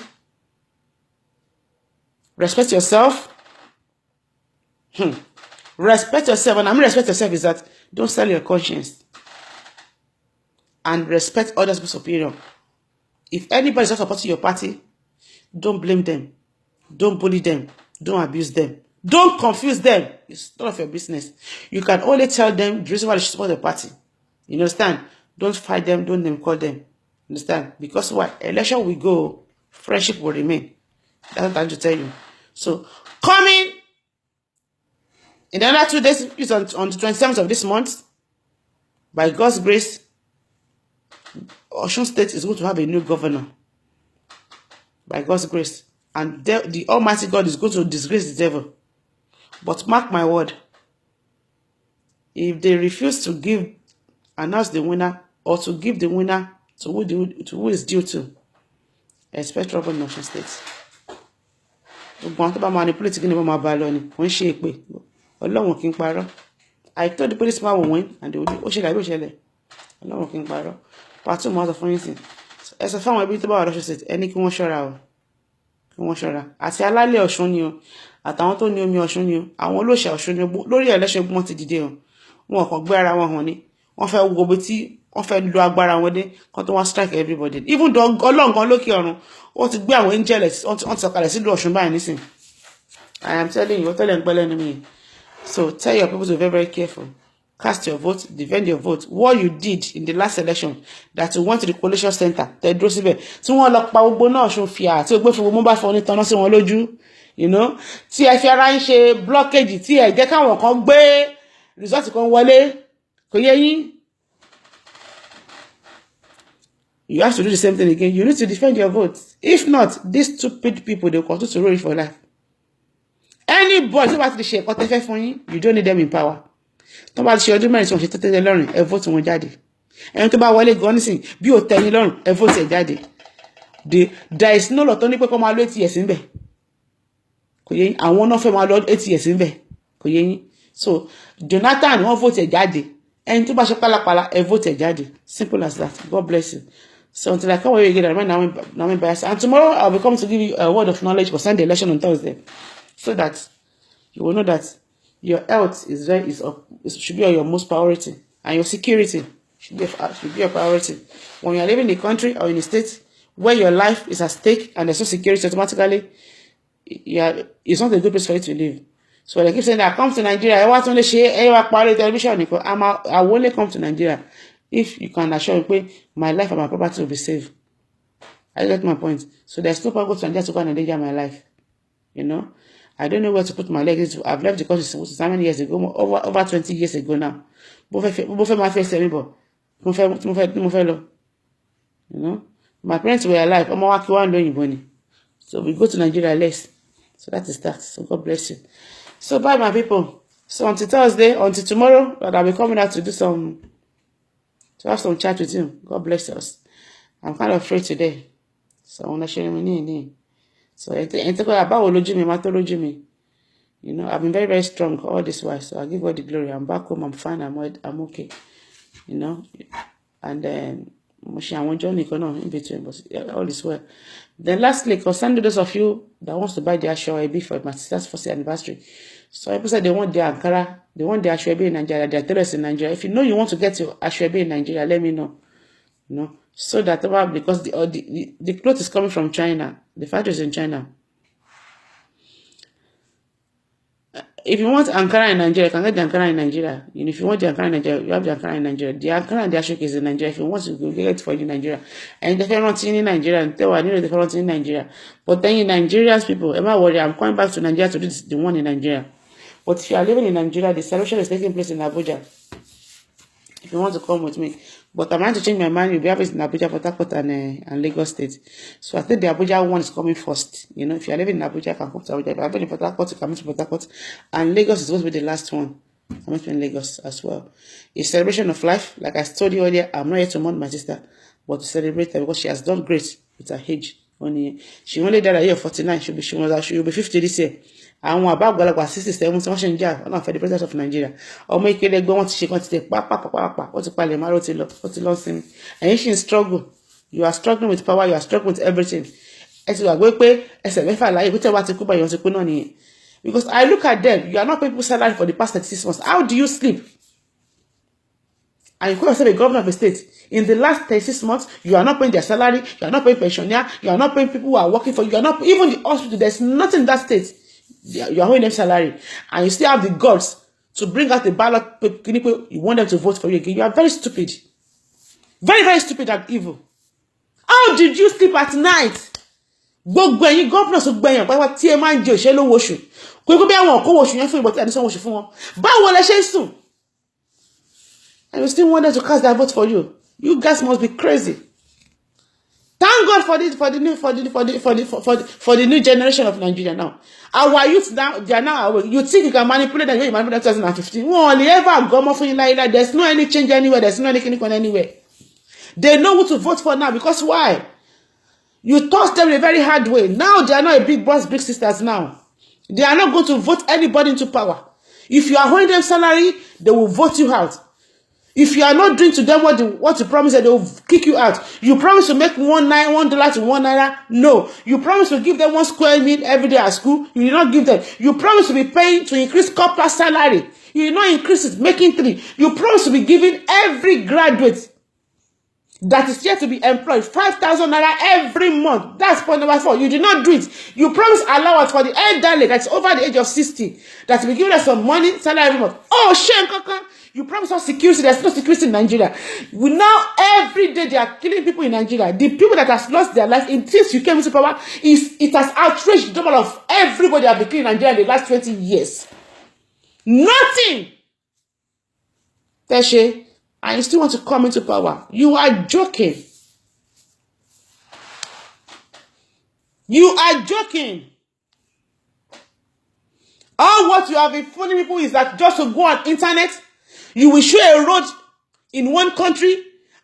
Respect yourself. Respect yourself. And I mean respect yourself is that don't sell your conscience. And respect others' people's opinion. If anybody is not supporting your party, don't blame them. Don't bully them. Don't abuse them. Don't confuse them. It's none of your business. You can only tell them the reason why they should support the party. You understand? Don't fight them. Don't name call them. Understand? Because why? Election will go, friendship will remain. That's what I'm trying to tell you. So, coming in another 2 days, it's on the 27th of this month, by God's grace, Osun State is going to have a new governor. By God's grace. And the Almighty God is going to disgrace the devil. But mark my word, if they refuse to announce the winner, or to give the winner to who is due to, expect trouble in Osun State. Manipulate I told the policeman will win, and they will do. Part 2 months of anything. As a family, bit about Osun State, any kí wọ́n ṣọ́ra o. Kí wọ́n ṣọ́ra. Àti alálẹ̀ Ọ̀ṣun ni o. Àtàwọn tó ní omi Ọ̀ṣun ni o. Àwọn olóṣà Ọ̀ṣun ni o. Lórí election gbọ́n ti dìde o. Wọn kàn gbé ara wọn hàn ni. Wọ́n fẹ́ wo bí tí wọ́n fẹ́ lo agbára wọn dé kán tó wá strike everybody. Even though Ọlọ́run gan lókè ọ̀run, ó ti gbé àwọn angels, wọ́n ti sọ̀kalẹ̀ sílùú Ọ̀ṣun báyìí nísìn. I am telling you, tell them me. So tell your people to be very, very careful. Cast your vote, defend your vote. What you did in the last election, that you went to the coalition center, tẹ dúró síbẹ̀, tí wọ́n lọ pa gbogbo náà Ọ̀ṣun fìyà, tí ó gbé fún mobile phone tanná sí wọn lójú, you know, tí ẹ fi ara ń ṣe blockage, tí ẹ jẹ́ káwọn kan gbé result kan wọlé, kò yé yín. You have to do the same thing again. You need to defend your vote. If not, these stupid people, they will continue to rule it for life. Anybody who wants to share what they for you, you don't need them in power. Tó bá ṣe ọdún mẹ́rin tí wọ́n ṣe tẹ́tẹ́ lọ́rùn, ẹ vote wọn jáde. Ẹni tó bá wọlé gan nísìn, bí ó tẹ́yìn lọ́rùn, ẹ vote ẹ jáde. There is no law tó ní pé kó máa lo 8 years ńbẹ̀. Kò yé yín, àwọn náà fẹ́ máa lo 8 years ńbẹ̀. Kò yé yín. So, Jonathan, wọ́n vote ẹ jáde. Ẹni tó bá ṣe pálapàla, ẹ vote ẹ jáde. Simple as that. God bless you. So until I come away again, I remain Naomi bias. And tomorrow I'll be coming to give you a word of knowledge concerning the election on Thursday, so that you will know that your health should be your most priority, and your security should be your priority. When you are living in a country or in a state where your life is at stake and there's no security, automatically, it's not a good place for you to live. So I keep saying that I come to Nigeria, I want to only share television. I will only come to Nigeria if you can assure me my life and my property will be safe. I get my point. So there's no point to Nigeria to go and endanger my life. You know, I don't know where to put my legs into. I've left the country since how many years ago? Over 20 years ago now. Both my face anymore. You know, my parents were alive. So we go to Nigeria less. So that is that. So God bless you. So bye, my people. So until Thursday, until tomorrow, I'll be coming out to do to have some chat with you. God bless us. I'm kind of afraid today. So I want to share my So you know, I've been very, very strong all this while. So I give God the glory. I'm back home. I'm fine. I'm okay. You know, and then I won't join in between, but all is well. Then lastly, concerning those of you that wants to buy the Ashwebi for my sister's 40th anniversary. So people said they want their Ankara, they want their Ashwebi in Nigeria, their terrorists in Nigeria. If you know you want to get your Ashwebi in Nigeria, let me know. You know, so that because the cloth is coming from China, the factory is in China. If you want Ankara in Nigeria, you can get the Ankara in Nigeria. And if you want the Ankara in Nigeria, you have the Ankara in Nigeria. The Ankara and the Ashwebi is in Nigeria. If you want to go get it for you in Nigeria. And if you're not in Nigeria, and tell I need the front in Nigeria. But then in Nigeria's people, am I worried? I'm coming back to Nigeria to do the one in Nigeria. But if you are living in Nigeria, the celebration is taking place in Abuja. If you want to come with me, But I'm trying to change my mind. You'll be having it in Abuja, Port Harcourt, and Lagos State. So I think the Abuja one is coming first. You know, if you're living in Abuja, you can come to Abuja. If you're living in Port Harcourt, you can come to Port Harcourt. And Lagos is supposed to be the last one. I'm not in Lagos as well. A celebration of life. Like I told you earlier, I'm not here to mourn my sister, but to celebrate her because she has done great with her age. She only died at the age of 49. She will be 50 this year. Àwọn àgbàlagbà 67 tí wọ́n ṣe ń jà Ọlọ́run fẹ́ the president of Nigeria. Ọmọ ìkéré ẹgbẹ́ wọn ti ṣe kan ti tẹ̀ pápápápápá ó ti palẹ̀ márùn ó ti lọ sinmi. Ẹ̀yin ṣì ń struggle. You are struggling with power. You are struggling with everything. Ẹ ti gbàgbé pé ẹsẹ̀ mẹ́fà láyé pé tẹ́ wá ti kú báyìí wọ́n ti kú náà nìyẹn. Because I look at them, you are not paying people salary for the past 36 months. How do you sleep? And you call yourself a governor of a state. In the last 36 months, you are not paying their salary, you are not paying pensioner, you are not paying people who are working for you, you are not even the hospital. There's nothing in that state. You are owing them salary. And you still have the guts to bring out the ballot people you want them to vote for you again. You are very stupid. Very, very stupid and evil. How did you sleep at night? Gbogbo ẹ̀yin governors gbogbo ẹ̀yin pàápàá tí ẹ máa ń jẹ òṣèlú owó oṣù kò bí àwọn kó oṣù yẹn fún ìbọn tí ẹni sanwó oṣù fún wọn báwo lẹ ṣe ń sùn and you still want them to cast their vote for you. You guys must be crazy. Thank God for the new generation of Nigeria now. Our youth now, they are now awake. You think you can manipulate them? You manipulate 2015. Wọ́n lè ever go more for you like that. There's no any change anywhere. There's no anything anywhere. They know who to vote for now because why? You tossed them in a very hard way. Now they are not a big boss, big sisters now. They are not going to vote anybody into power. If you are holding them salary, they will vote you out. If you are not doing to them what you promised, they will kick you out. You promise to make $1 to $1. No. You promise to give them 1 square meal every day at school. You did not give them. You promise to be paying to increase corporate salary. You did not increase it, making 3. You promise to be giving every graduate that is yet to be employed 5,000 naira every month. That's point number 4. You did not do it. You promise allowance for the elderly that's over the age of 60 that will be giving us some money, salary every month. Oh, shame, kaka. You promise us security. There's no security in Nigeria. Now, every day they are killing people in Nigeria. The people that has lost their life since you came into power, it has outraged the number of everybody that have been killing in Nigeria in the last 20 years. Nothing. Teshe, and you still want to come into power. You are joking. You are joking. All what you have been fooling people is that just to go on internet, you will show a road in one country,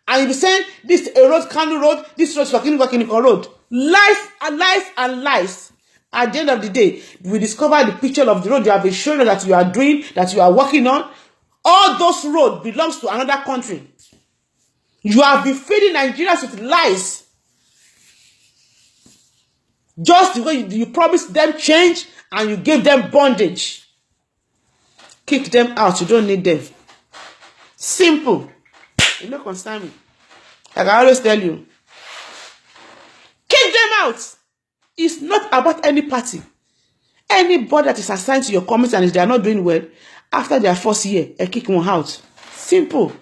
and you'll be saying, this a road, Kano road, this road is Wakiniko road. Lies and lies and lies. At the end of the day, we discover the picture of the road you have been showing that you are doing, that you are working on. All those roads belongs to another country. You have been feeding Nigerians with lies. Just the way you promised them change and you gave them bondage. Kick them out. You don't need them. Simple. You don't concern me. Like I always tell you. Kick them out. It's not about any party. Anybody that is assigned to your committee and if they are not doing well, after their first year, kick one out. Simple.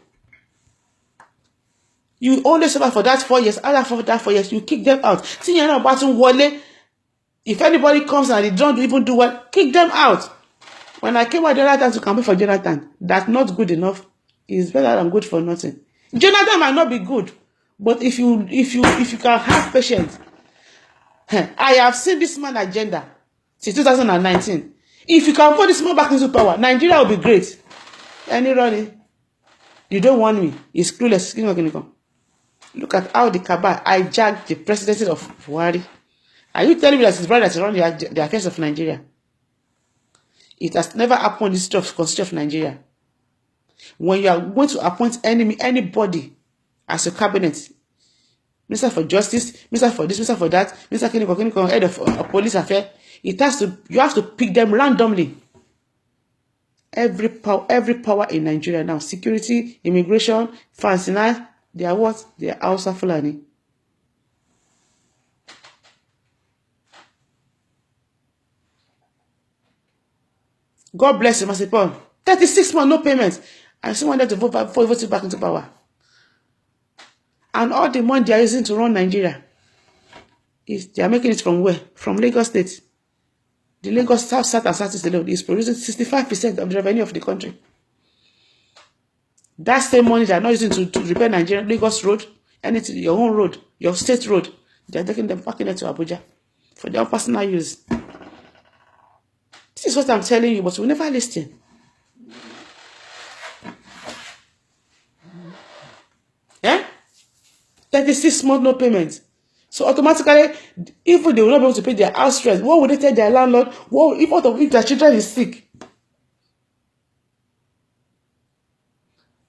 You only suffer for that 4 years. After that 4 years, you kick them out. See, you're not about to wale. If anybody comes and they don't even do well, kick them out. When I came out Jonathan to campaign for Jonathan, that's not good enough. It's better than good for nothing. Jonathan might not be good, but if you can have patience, I have seen this man agenda since 2019. If you can put this man back into power, Nigeria will be great. Any running, you don't want me. It's clueless. Look at how the cabal hijacked the presidency of Buhari. Are you telling me that his brother is running the affairs of Nigeria? It has never happened in the history of Constitution of Nigeria. When you are going to appoint anybody as a cabinet, Minister for Justice, Minister for this, Minister for that, Minister Kiniko, head of police affair, you have to pick them randomly. Every power in Nigeria now, security, immigration, fancy, they are what? They are Hausa Fulani. God bless you, Master Paul. 36 months, no payments. I still wanted to vote back into power. And all the money they are using to run Nigeria, they are making it from where? From Lagos State. The Lagos South and Southeast alone is producing 65% of the revenue of the country. That same money they are not using to repair Nigerian Lagos road, anything, your own road, your state road, they are taking them, packing it to Abuja for their personal use. This is what I'm telling you, but we never listen. Yeah? 36 months no payment. So automatically, even they will not be able to pay their house rent, what would they tell their landlord? What if their children is sick?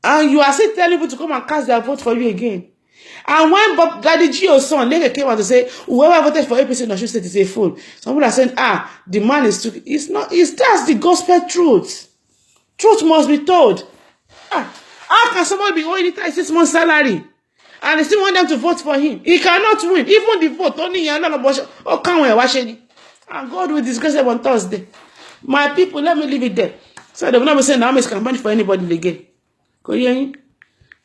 And you are still telling people to come and cast their vote for you again. And when Daddy G Osun later came out to say, whoever voted for APC in Osun State is a fool. Some people are saying, the man is too. It's not, that's the gospel truth. Truth must be told. How can somebody be owing 36 months salary? And they still want them to vote for him. He cannot win. Even the vote, only a lot of bullshit. Oh, can't we watch any? And God will disgrace them on Thursday. My people, let me leave it there. So they will not be saying Naomi is campaigning for anybody again. Go here.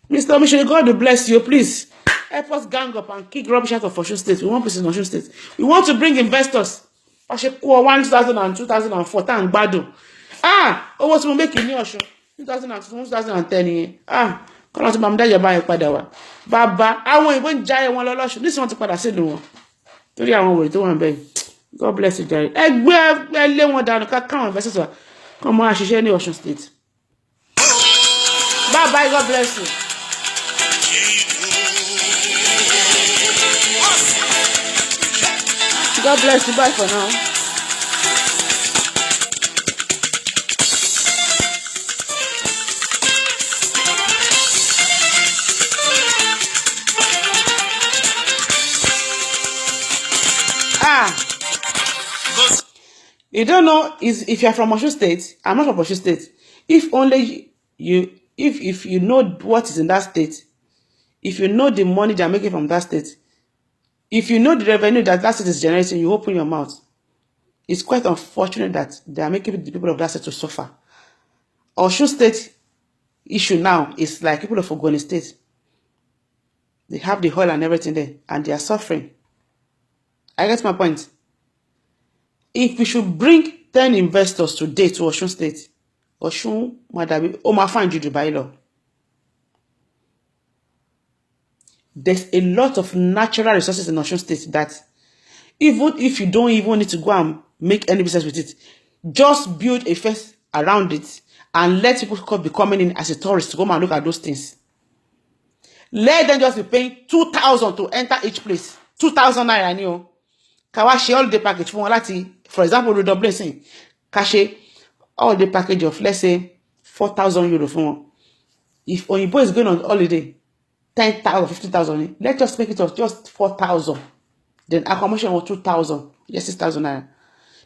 Mr. Mission, God will bless you. Please help us gang up and kick rubbish out of Osun State. We want peace in Osun State. We want to bring investors. 2000 and 2004 and Bado. Owó tí mo make ní Ọ̀ṣun 2010 kọ́nà tí bàmúdá ìjọba yẹn padà wá. Bàbá àwọn ìbò ń já wọn lọ lọ́ṣun nísìnyí wọ́n ti padà sílùú wọn torí àwọn òwèrè tó wà ń bẹ̀. God bless you jare. Ẹgbẹ́ lé wọn dànù káwọn investors wa kọ́ mọ́ àṣìṣe ní Osun State. Bye bye, God bless you. God bless you. Bye for now. You don't know if you are from Osun State. I'm not from Osun State. If only you, if you know what is in that state, if you know the money they are making from that state, if you know the revenue that state is generating, you open your mouth. It's quite unfortunate that they are making the people of that state to suffer. Osun State issue now is like people of Ogoni State. They have the oil and everything there, and they are suffering. I get my point. If we should bring 10 investors today to Osun State, Osun, Madabi, Oma find you Dubai law. There's a lot of natural resources in Osun State that even if you don't even need to go and make any business with it, just build a fence around it and let people be coming in as a tourist to come and look at those things. Let them just be paying 2,000 to enter each place. 2,000 naira ni o. Kawa share all the package for lati, for example, the double saying, kashe all the package of let's say 4,000 euro for one. If Oyibo is going on holiday, 10,000, 50,000, let's just make it of just 4,000. Then accommodation was 2,000, yes, 6,000 naira.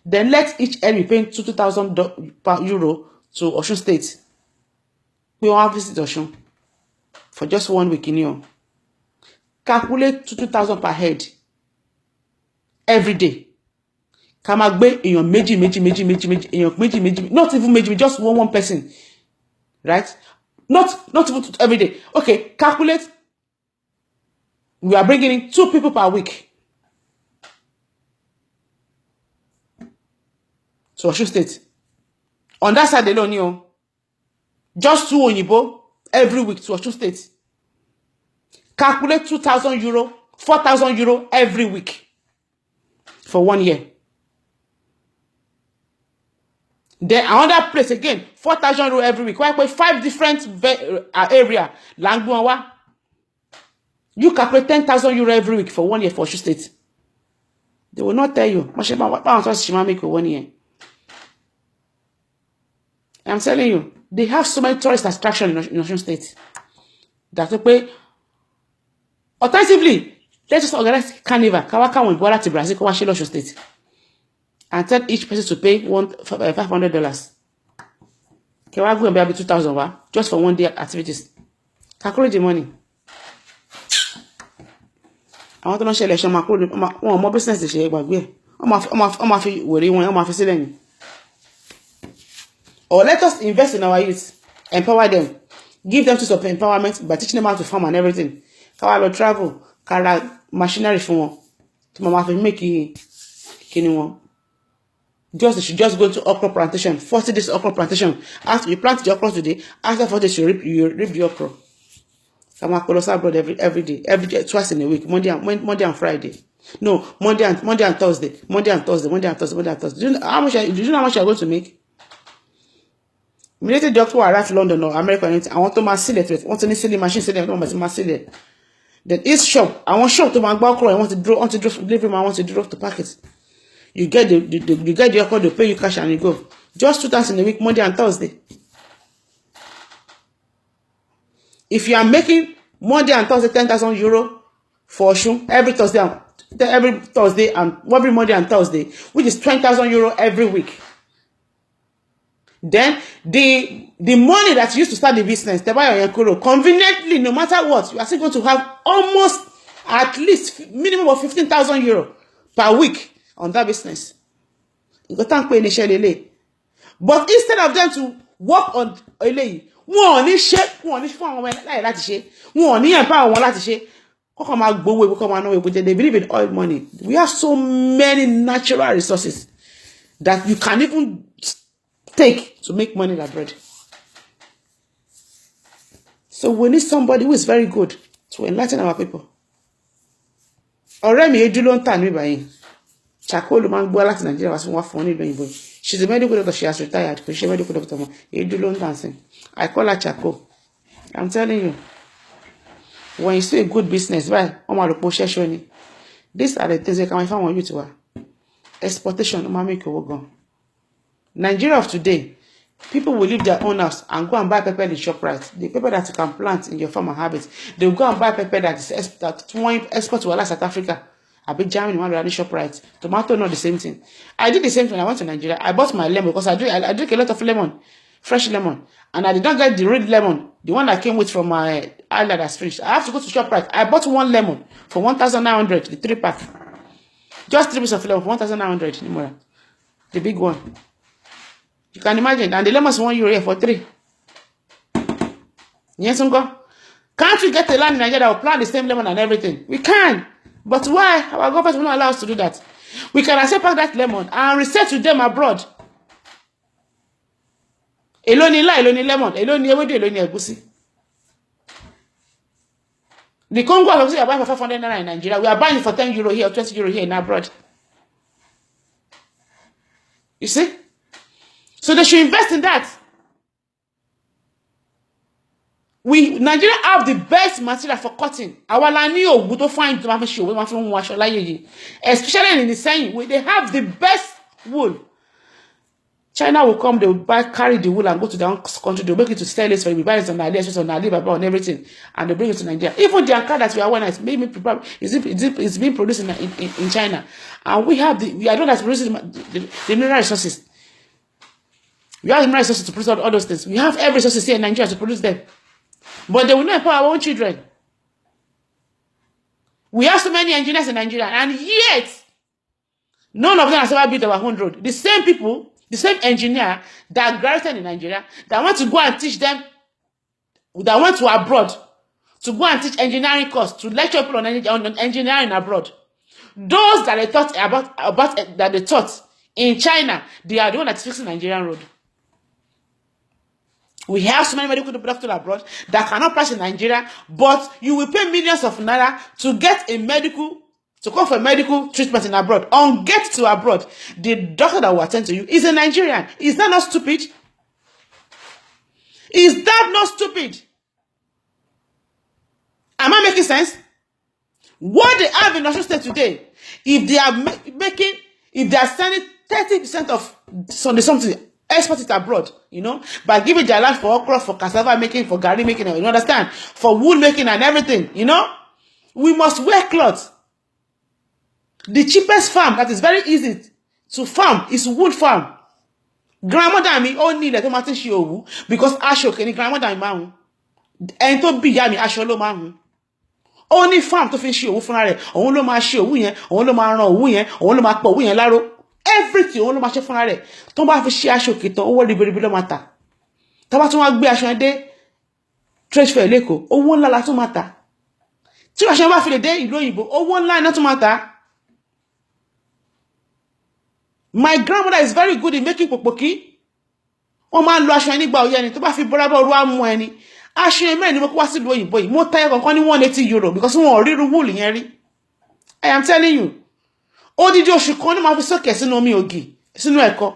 Then let each end be paying 2,000 euro to Osun State. We want to visit Osun for just 1 week in here. Calculate 2,000 per head every day. Kamagbe èèyàn méjì, èèyàn méjì, not even méjì, just one person, right? Not even every day. Okay, calculate. We are bringing in 2 people per week. So Osun State. On that side alone, you just 2 Oyibo every week to Osun State. Calculate 2,000 euro, 4,000 euro every week for 1 year. Then another place again, 4,000 euro every week. Why 5 different area? Langbuanwa. You calculate 10,000 euro every week for 1 year for Osun State. They will not tell you. What make for 1 year? I'm telling you, they have so many tourist attractions in Osun State that they pay. Alternatively, let's just organize carnival. Kawaka will go to Brazil, Kawashi Osun State, and tell each person to pay $500. Kawagu and be 2,000 just for 1 day activities. Calculate the money. I want to know election. More business to share, but we. Or let us invest in our youth, empower them, give them tools of empowerment by teaching them how to farm and everything. Kawa travel, kara machinery for one. To mama fi make kini one. They should just go to okra plantation, 40 days okra plantation. After you plant the okra today, after 40 days you reap the okra. Come on, colossal bread every day, twice in a week, Monday and Friday. No, Monday and Thursday, Monday and Thursday. Do you know how much you're going to make? Immediately doctor will arrive to London or America, I want to seal it. Want to seal machine, seal it. Then each shop, I want shop to my okra. I want to drop delivery. I want to drop the packet. You get you get the okra, they pay you cash and you go. Just 2 times in a week, Monday and Thursday. If you are making Monday and Thursday 10,000 euro for Osun every Thursday and every Monday and Thursday, which is 20,000 euro every week, then the money that you used to start the business, conveniently, no matter what, you are still going to have almost at least minimum of 15,000 euro per week on that business. But instead of them to work on wọn ní ṣe wọn ní fún àwọn láì láti ṣe wọn ní empower wọn láti ṣe kọ́kọ́ máa gbowó epo kọ́ máa náwó epo jẹ. They believe in oil money. We have so many natural resources that you can even take to make money like bread. So we need somebody who is very good to enlighten our people. Ọ̀rẹ́ mi edu ló ń tà ní báyìí. Chako ló máa ń gbọ́ láti Nigeria wá sí wọn fún ní ìlú òyìnbó. She's a medical doctor. She has retired. She's a medical doctor. Edu ló ń dancing. I call her Chako. I'm telling you. When you see a good business, right? These are the things that can find on you to exportation. Nigeria of today, people will leave their own house and go and buy pepper in the ShopRite. The pepper that you can plant in your farm and habits. They will go and buy pepper that is export to South Africa. I be Germany, one running ShopRite. Tomato, not the same thing. I did the same thing when I went to Nigeria. I bought my lemon because I drink a lot of lemon, fresh lemon, and I did not get the red lemon, the one that came with from my island that's finished. I have to go to ShopRite. I bought one lemon for 1,900, the 3-pack. Just 3 pieces of lemon for 1,900. The big one. You can imagine, and the lemon is €1 here for 3. Yes, uncle. Can't we get a land in Nigeria that will plant the same lemon and everything? We can. But why? Our government will not allow us to do that. We can accept that lemon and resell to them abroad. Eloni lemon, eloni ewedu, eloni egusi. The Congo of are buying for 500 naira in Nigeria. We are buying for €10 here or €20 here in abroad. You see? So they should invest in that. Nigeria have the best material for cotton. Our lanio would find to show we from especially in the same they have the best wool. China will come, they will carry the wool and go to their own country. They'll make it to sell it for buy it on AliExpress, on Alibaba, on everything, and they bring it to Nigeria. Even the Ankara that we are wearing is being produced in China, and we are the one that's producing the mineral resources. We have the mineral resources to produce all those things. We have every resources here in Nigeria to produce them. But they will not empower our own children. We have so many engineers in Nigeria, and yet none of them has ever built our own road. The same people, the same engineer that graduated in Nigeria, that want to go and teach them, that went to abroad to go and teach engineering course, to lecture people on engineering abroad. Those that they taught about that they taught in China, they are the one that's fixing Nigerian road. We have so many medical doctors abroad that cannot practice in Nigeria, but you will pay millions of naira to get to come for a medical treatment in abroad. On get to abroad, the doctor that will attend to you is a Nigerian. Is that not stupid? Is that not stupid? Am I making sense? What they have in Osun State today, if they are sending 30% of something, export it abroad, by giving their land for okra, for cassava making, for garri making, you understand? For wool making and everything, we must wear clothes. The cheapest farm that is very easy to farm is wool farm. Grandmother me only let them attend you because asho can grandmother man and to be yami asho lo man. Only farm to finish you fúnra rẹ̀, òun ló máa ṣe òwú yẹn, òun ló máa rán òwú yẹn, òun ló máa pọ̀ òwú yẹn láró. Everything òun ló máa ṣe fúnra rẹ̀. Tó bá fi ṣe aṣọ kìtàn owó ribiribi ló máa tà. Tá bá tún wá gbé aṣọ yẹn dé trade fair leko, owó ńlá la tún máa tà. Tí aṣọ yẹn bá fi lè dé ìlú òyìnbó, owó ńlá iná tún máa tà. My grandmother is very good in making popoki. Wọ́n máa ń lo aṣọ ẹni gba òye ẹni tó bá fi bọ́ra bọ́ ru àmú ẹni. Aṣọ ẹ̀mẹ́ ni mo kó wá sí ìlú òyìnbó yìí. Mo tayọ kankan ní €180 because wọn ò ríru wúlù yẹn rí. I am telling you. Odidi oṣù kan ni máa fi sókè sínú omi ògì, sínú ẹ̀kọ.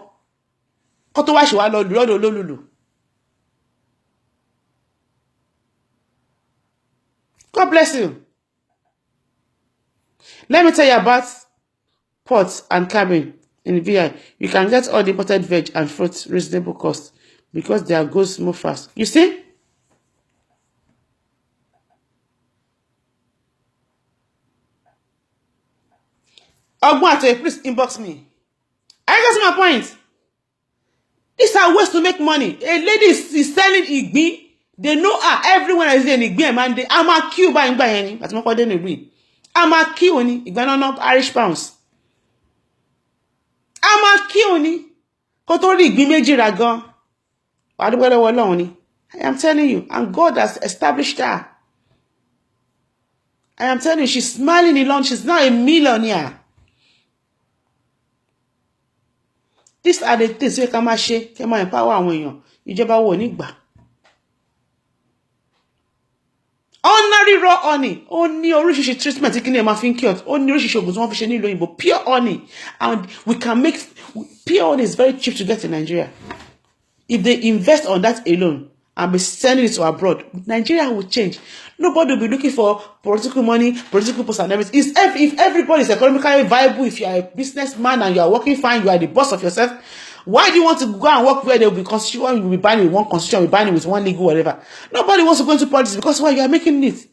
Kó tó wá ṣe wá lọ lù lọ́dọ̀ olólùlù. God bless you. Let me tell you about pots and cabin in VI. You can get all the imported veg and fruits reasonable cost because their goods move fast. You see? Ogbuate, please inbox me. I got my point. These are ways to make money. A lady is selling igbi. They know her everywhere is in igbi man. I'm a queue buying by any. That's my point. I'm a queue ni. Igba no Irish pounds. I'm a queue ni. Kotori igbi meji ra gan. I am telling you, and God has established her. I am telling you, she's smiling alone. She's now a millionaire. These are the things we can share, can empower àwọn èèyàn. Ìjọba wo ní gbà. Ordinary raw honey, only oríṣiríṣi treatment tí kíni ẹ máa fi ń cure. Ó ní oríṣiríṣi ògùn tí wọ́n fi ṣe ní ìlú òyìnbó. Pure honey, and we can make pure honey is very cheap to get in Nigeria. If they invest on that alone and be sending it to abroad, Nigeria will change. Nobody will be looking for political money, political posts and everything. If everybody is economically viable, if you are a businessman and you are working fine, you are the boss of yourself, why do you want to go and work where they will be constitution, you will be buying with one constitution, you will be buying with one legal, whatever? Nobody wants to go into politics because why? You are making it.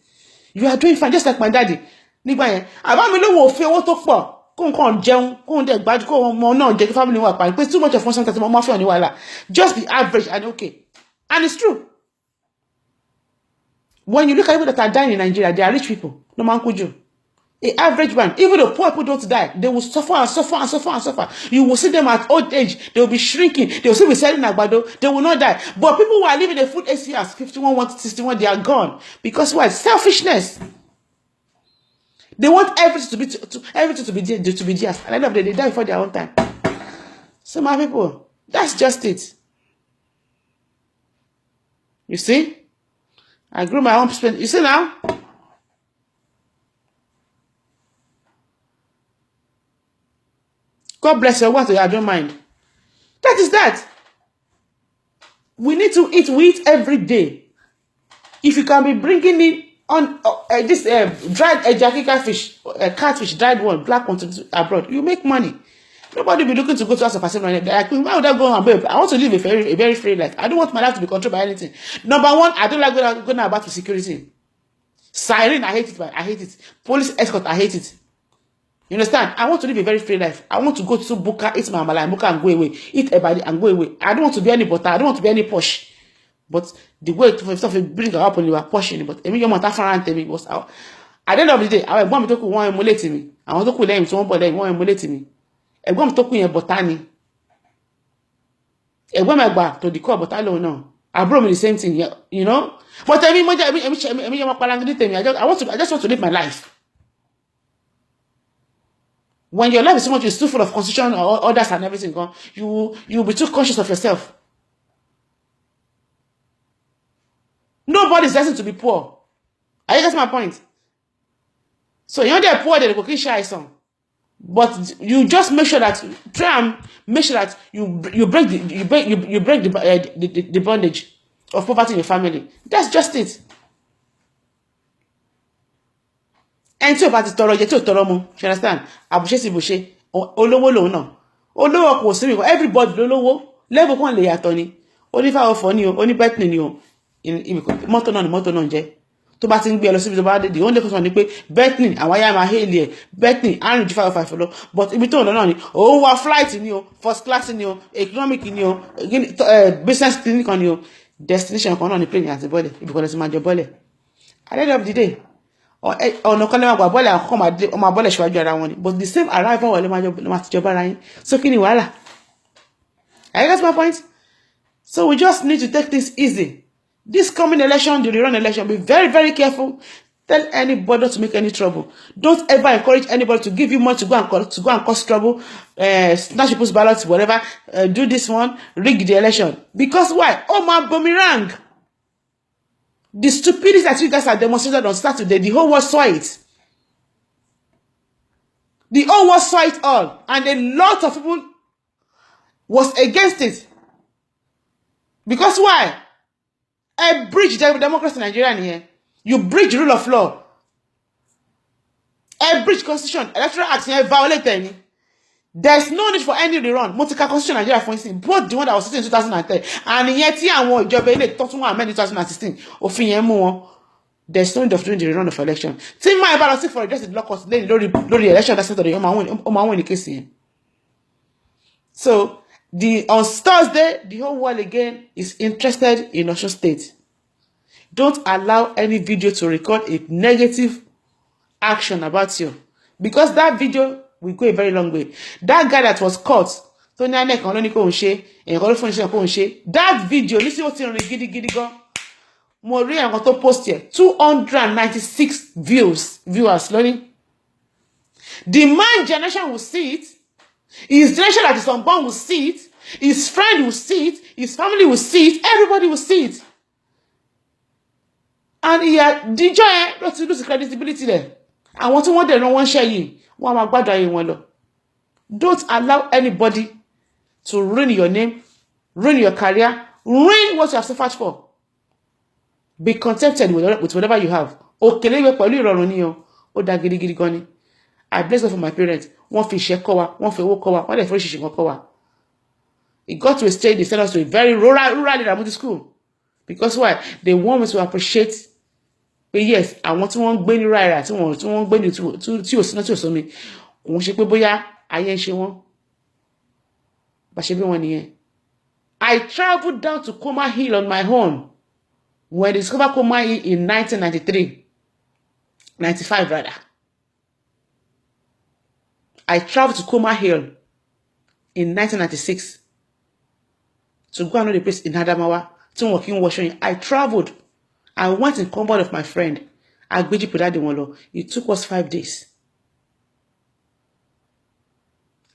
You are doing fine, just like my daddy. Nígbà yẹn, àbá mi lówó òfin owó tó pọ̀. Kó nǹkan jẹun, kó ń dẹ̀ gbájú, kó ọmọ náà jẹ́ kí family wà pa. Pé too much of one sometimes mo máa fẹ́ ní wàhálà. Just be average and okay. And it's true. When you look at people that are dying in Nigeria, they are rich people. No man could you. The average man, even the poor people don't die, they will suffer and suffer and suffer and suffer. You will see them at old age, they will be shrinking, they will still be selling agbado, they will not die. But people who are living the food ACS 51, 161, they are gone. Because what? Selfishness. They want everything to be theirs. At the end of the day, they die before their own time. So my people, that's just it. You see? I grew my own spend. You see now? God bless your what I don't mind. That is that. We need to eat. We eat every day. If you can be bringing in on this dried catfish, catfish, dried one, black one to abroad, you make money. Nobody will be looking to go to House of Assembly. Why would I go and babe? I want to live a very free life. I don't want my life to be controlled by anything. Number one, I don't like going about with security. Siren, I hate it, man. I hate it. Police escort, I hate it. You understand? I want to live a very free life. I want to go to Buka, eat my amala, Buka and go away. Eat everybody and go away. I don't want to be any butter. I don't want to be any posh. But the way to stuff bring up when you are posh, but every year me was out. At the end of the day, I want me to go one emulate me. I want to go them to one body, one emulate me. Ẹ̀gbọ́n mi tó kú yẹn bọ̀tá ni. Ẹ̀gbọ́n mi àgbà tó di kọ́ bọ̀tá lòun náà. Àbúrò mi the same thing, you know. But I just want to live my life. When your life is so much is too full of constitution or others and everything, you'll be too conscious of yourself. Nobody's destined to be poor. Are you getting my point? So you know they're poor, they're cooking shy song. But you just make sure that make sure that you break the bondage of poverty in your family. That's just it. And so about the toro je to toro mu, you understand? Abushe si bushe, olowo lo na. Olowo kò sí mi, everybody lolowo, level kan le yàtọ̀ ni. Oni fa ofo ni o, oni betting ni o. Mọ́tò náà jẹ́. Tó bá ti ń gbé lọ síbi tó bá dé, the only question ni pé betting àwọn aya máa hail ẹ, betting àrùn ju 505 lọ, but ibi tó lọ náà ni ó wá flight ni o, first class ni o, economic ni o, business clinic ni o, destination kan náà ni plane àti bọ́lẹ̀, ibi kan lọ sí máa jọ bọ́lẹ̀. At the end of the day, ọ̀nà kan lè máa gbà bọ́lẹ̀ àkọ́kọ́ máa bọ́lẹ̀ ṣíwájú ara wọn ni, but the same arrival wọlé máa ti jọba ara yín. So kí ni wàhálà? I get my point? So we just need to take this easy. This coming election, the rerun election, be very, very careful. Tell anybody not to make any trouble. Don't ever encourage anybody to give you money to go and cause trouble, snatch people's ballots, whatever. Do this one, rig the election. Because why? Oh my boomerang! The stupidity that you guys are demonstrated on Saturday, the whole world saw it. The whole world saw it all, and a lot of people was against it. Because why? A breach democracy in Nigeria here. You breach rule of law. A breach constitution, electoral act, you violate any. There's no need for any rerun. Multiple constitution Nigeria, for instance, both the one that was sitting in 2010 and yet here and one job in 2016. There's no need of doing the rerun of election. Think my balance for just the law cost, then the election that's not the win the case here. So on Thursday, the whole world again is interested in Osun State. Don't allow any video to record a negative action about you, because that video will go a very long way. That guy that was caught, INEC that video, listen what gidi go. Mori and to post here 296 viewers learning. The man generation will see it. His generation that is unborn will see it. His friend will see it. His family will see it. Everybody will see it. And he had the joy not to lose credibility there. I want to want them no one share you. Don't allow anybody to ruin your name, ruin your career, ruin what you have suffered for. Be contented with whatever you have. I bless God for my parents. One fish kowa, one for kowa, one for shishi kowa. It got to a stage they sent us to a very rural school. Because why? They want me to appreciate. But yes, I want to one gbeni right, to one gbeni to not to me. Won se pe boya aye nse won. Ba se bi won niyen. I traveled down to Coma Hill on my own when I discovered Coma Hill in 1993. 95 rather. I traveled to Coma Hill in 1996 to go and know the place in Adamawa. To working washing. I traveled. I went in convoy of my friend. It took us 5 days.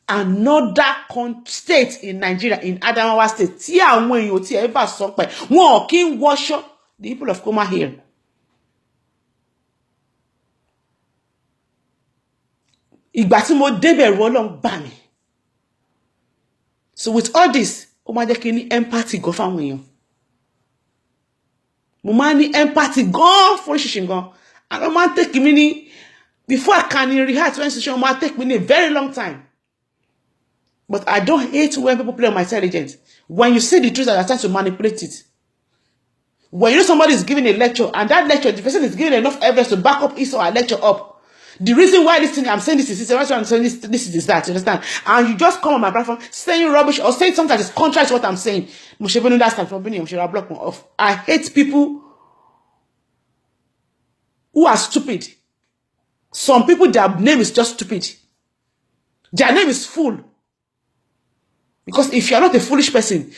Another state in Nigeria, in Adamawa State, walking wash the people of Coma Hill. So with all this, empathy go from you. Mumani empathy gone for shishing gone. And I man take me before I can rehearse one session, man take me a very long time. But I don't hate when people play on my intelligence. When you say the truth, I start to manipulate it. When you know somebody is giving a lecture, and that lecture, the person is giving enough evidence to back up his or her lecture up. The reason why this thing I'm saying this is this, I'm saying this is that, you understand? And you just come on my platform saying rubbish or saying something that is contrary to what I'm saying. I hate people who are stupid. Some people, their name is just stupid. Their name is fool. Because if you are not a foolish person,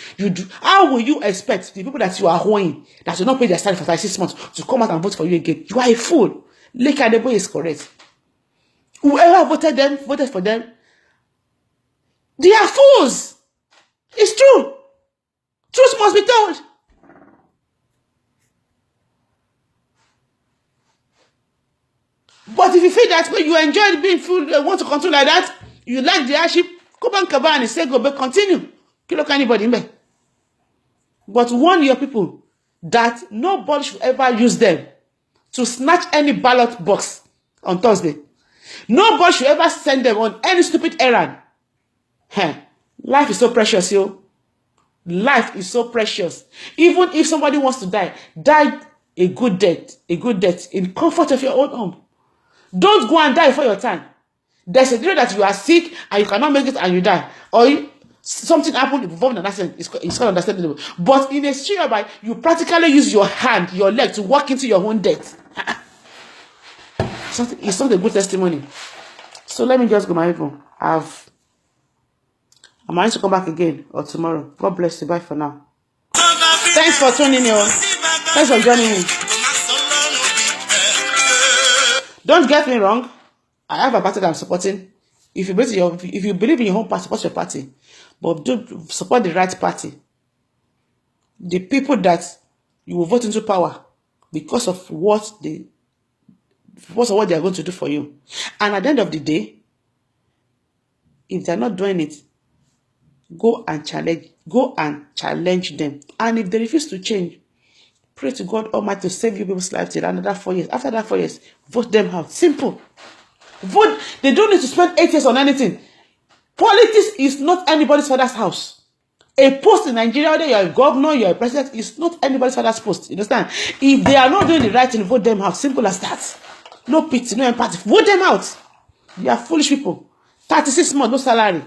how will you expect the people that you are hoeing, that will not pay their salary for 36 months, to come out and vote for you again? You are a fool. Leke Adebo is correct. Whoever voted for them, they are fools. It's true. Truth must be told. But if you feel that when you enjoy being fool, want to control like that, you like the hardship, go back and say go back, continue. Kill anybody in. But warn your people that nobody should ever use them to snatch any ballot box on Thursday. Nobody should ever send them on any stupid errand. Life is so precious, yo. Life is so precious. Even if somebody wants to die, die a good death in comfort of your own home. Don't go and die before your time. There's a day that you are sick and you cannot make it and you die. Or something happened involving an accident. It's called understandable. But in a situation whereby you practically use your hand, your leg to walk into your own death. It's not a good testimony. So let me just go, my people. I'm going to come back again or tomorrow. God bless you. Bye for now. Thanks for tuning in. Thanks for joining me. Don't get me wrong. I have a party that I'm supporting. If you believe in your own party, support your party. But do support the right party. The people that you will vote into power because of what they are going to do for you. And at the end of the day, if they're not doing it, go and challenge them. And if they refuse to change, pray to God Almighty to save you people's lives till another 4 years. After that 4 years, vote them out. Simple. Vote. They don't need to spend 8 years on anything. Politics is not anybody's father's house. A post in Nigeria, whether you're a governor, you're a president, is not anybody's father's post. You understand? If they are not doing the right thing, vote them out. Simple as that. No pity, no empathy. Vote them out. They are foolish people. 36 months, no salary.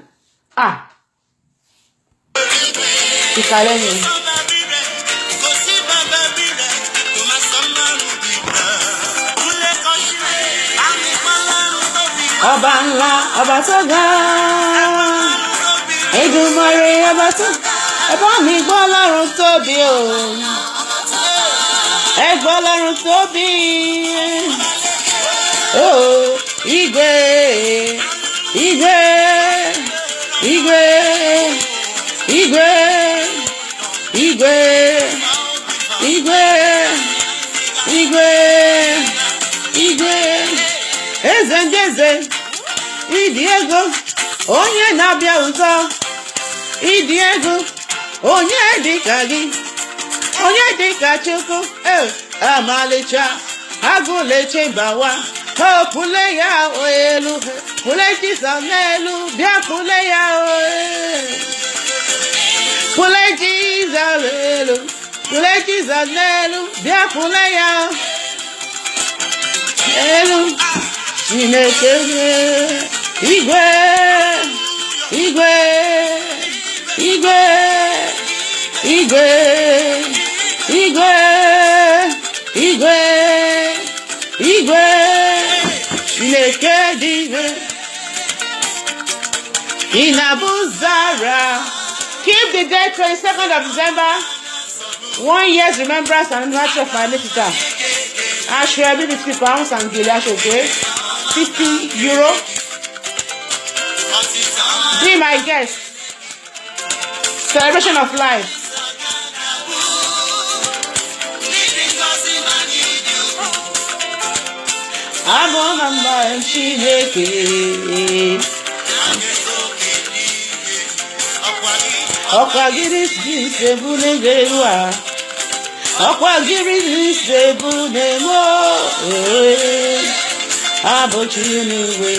Ọba ńlá, ọba tó ga, Èdùmàrè ọba tó, ẹ bá mi gbọ́ Ọlọ́run tóbi o, ẹ gbọ́ Ọlọ́run tóbi, igwe, igwe, igwe, igwe, igwe, igwe, igwe, igwe. Eze ịdị ego onye na-abịa ụzọ, ịdị ego onye dịka gị, onye dịka Chukwu, amalịcha agụleche bawa, pụle ya elu, pụle Jizọs n'elu, bịa pụle ya pụle Jizọs n'elu, pụle Jizọs n'elu, bịa pụle ya elu. Chineke igwe, igwe, igwe, igwe, igwe, igwe, igwe, Chineke digwe. In Abuzara, keep the day 22nd of December, 1 year's remembrance and anniversary of my sister. I share be £50 and Gilead, okay? €50. Be my guest. Celebration of life. I'm on a man, Chineke. Okwagiris sebunegwa. Okwagiris sebunemo. Abochiniwe.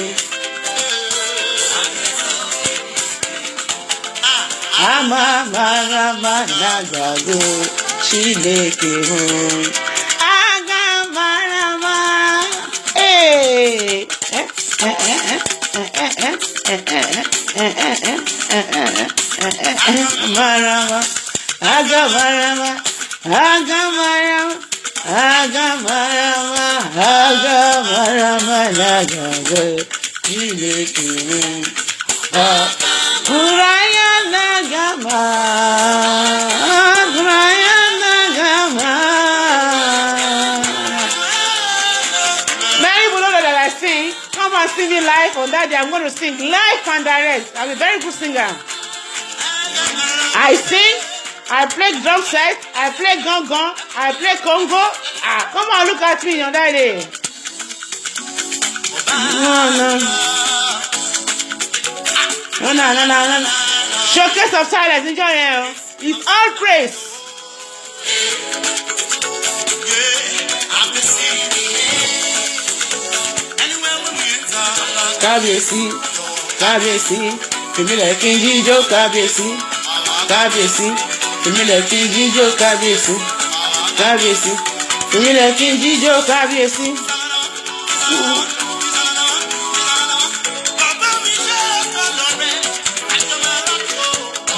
Amama nagago Chineke ho. Agamarama. Marama. Agamarama. Agamarama. Agamarama. Agamarama nagago Chineke ho. Kuraya nagama, kuraya nagama. Many people know that I sing. Come and sing me live on that day. I'm going to sing live and direct. I'm a very good singer. I sing, I play drum set, I play gong, I play congo. Come on, look at me on that day. No. Showcase of silence, enjoy it. It's all praise. Kábíyèsí, kábíyèsí, ìmílẹ̀ kí n jíjó kábíyèsí, kábíyèsí, ìmílẹ̀ kí n jíjó kábíyèsí, kábíyèsí, ìmílẹ̀ kí n jíjó kábíyèsí.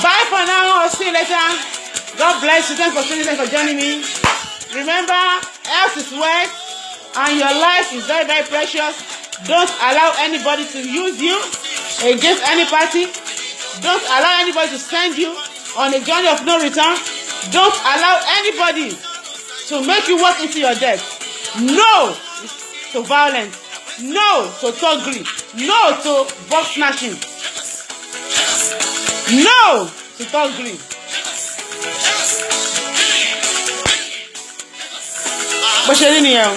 Bye for now. I'll see you later. God bless you. Thanks for tuning in, for joining me. Remember, health is wealth, and your life is very, very precious. Don't allow anybody to use you against any party. Don't allow anybody to send you on a journey of no return. Don't allow anybody to make you walk into your death. No to violence. No to thuggery. No to box snatching. No to thuggery. Bó ṣe rí nìyẹn o.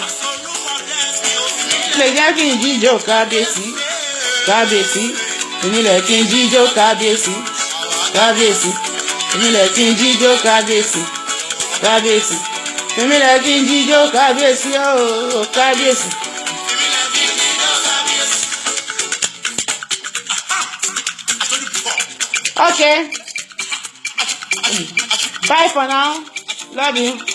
Lè jẹ́ kí n jíjó kábíyèsí. Kábíyèsí. Èmi lè kí n jíjó kábíyèsí. Kábíyèsí. Èmi lè kí n jíjó kábíyèsí. Kábíyèsí. Èmi lè kí n jíjó kábíyèsí o kábíyèsí. Okay. Bye for now. Love you.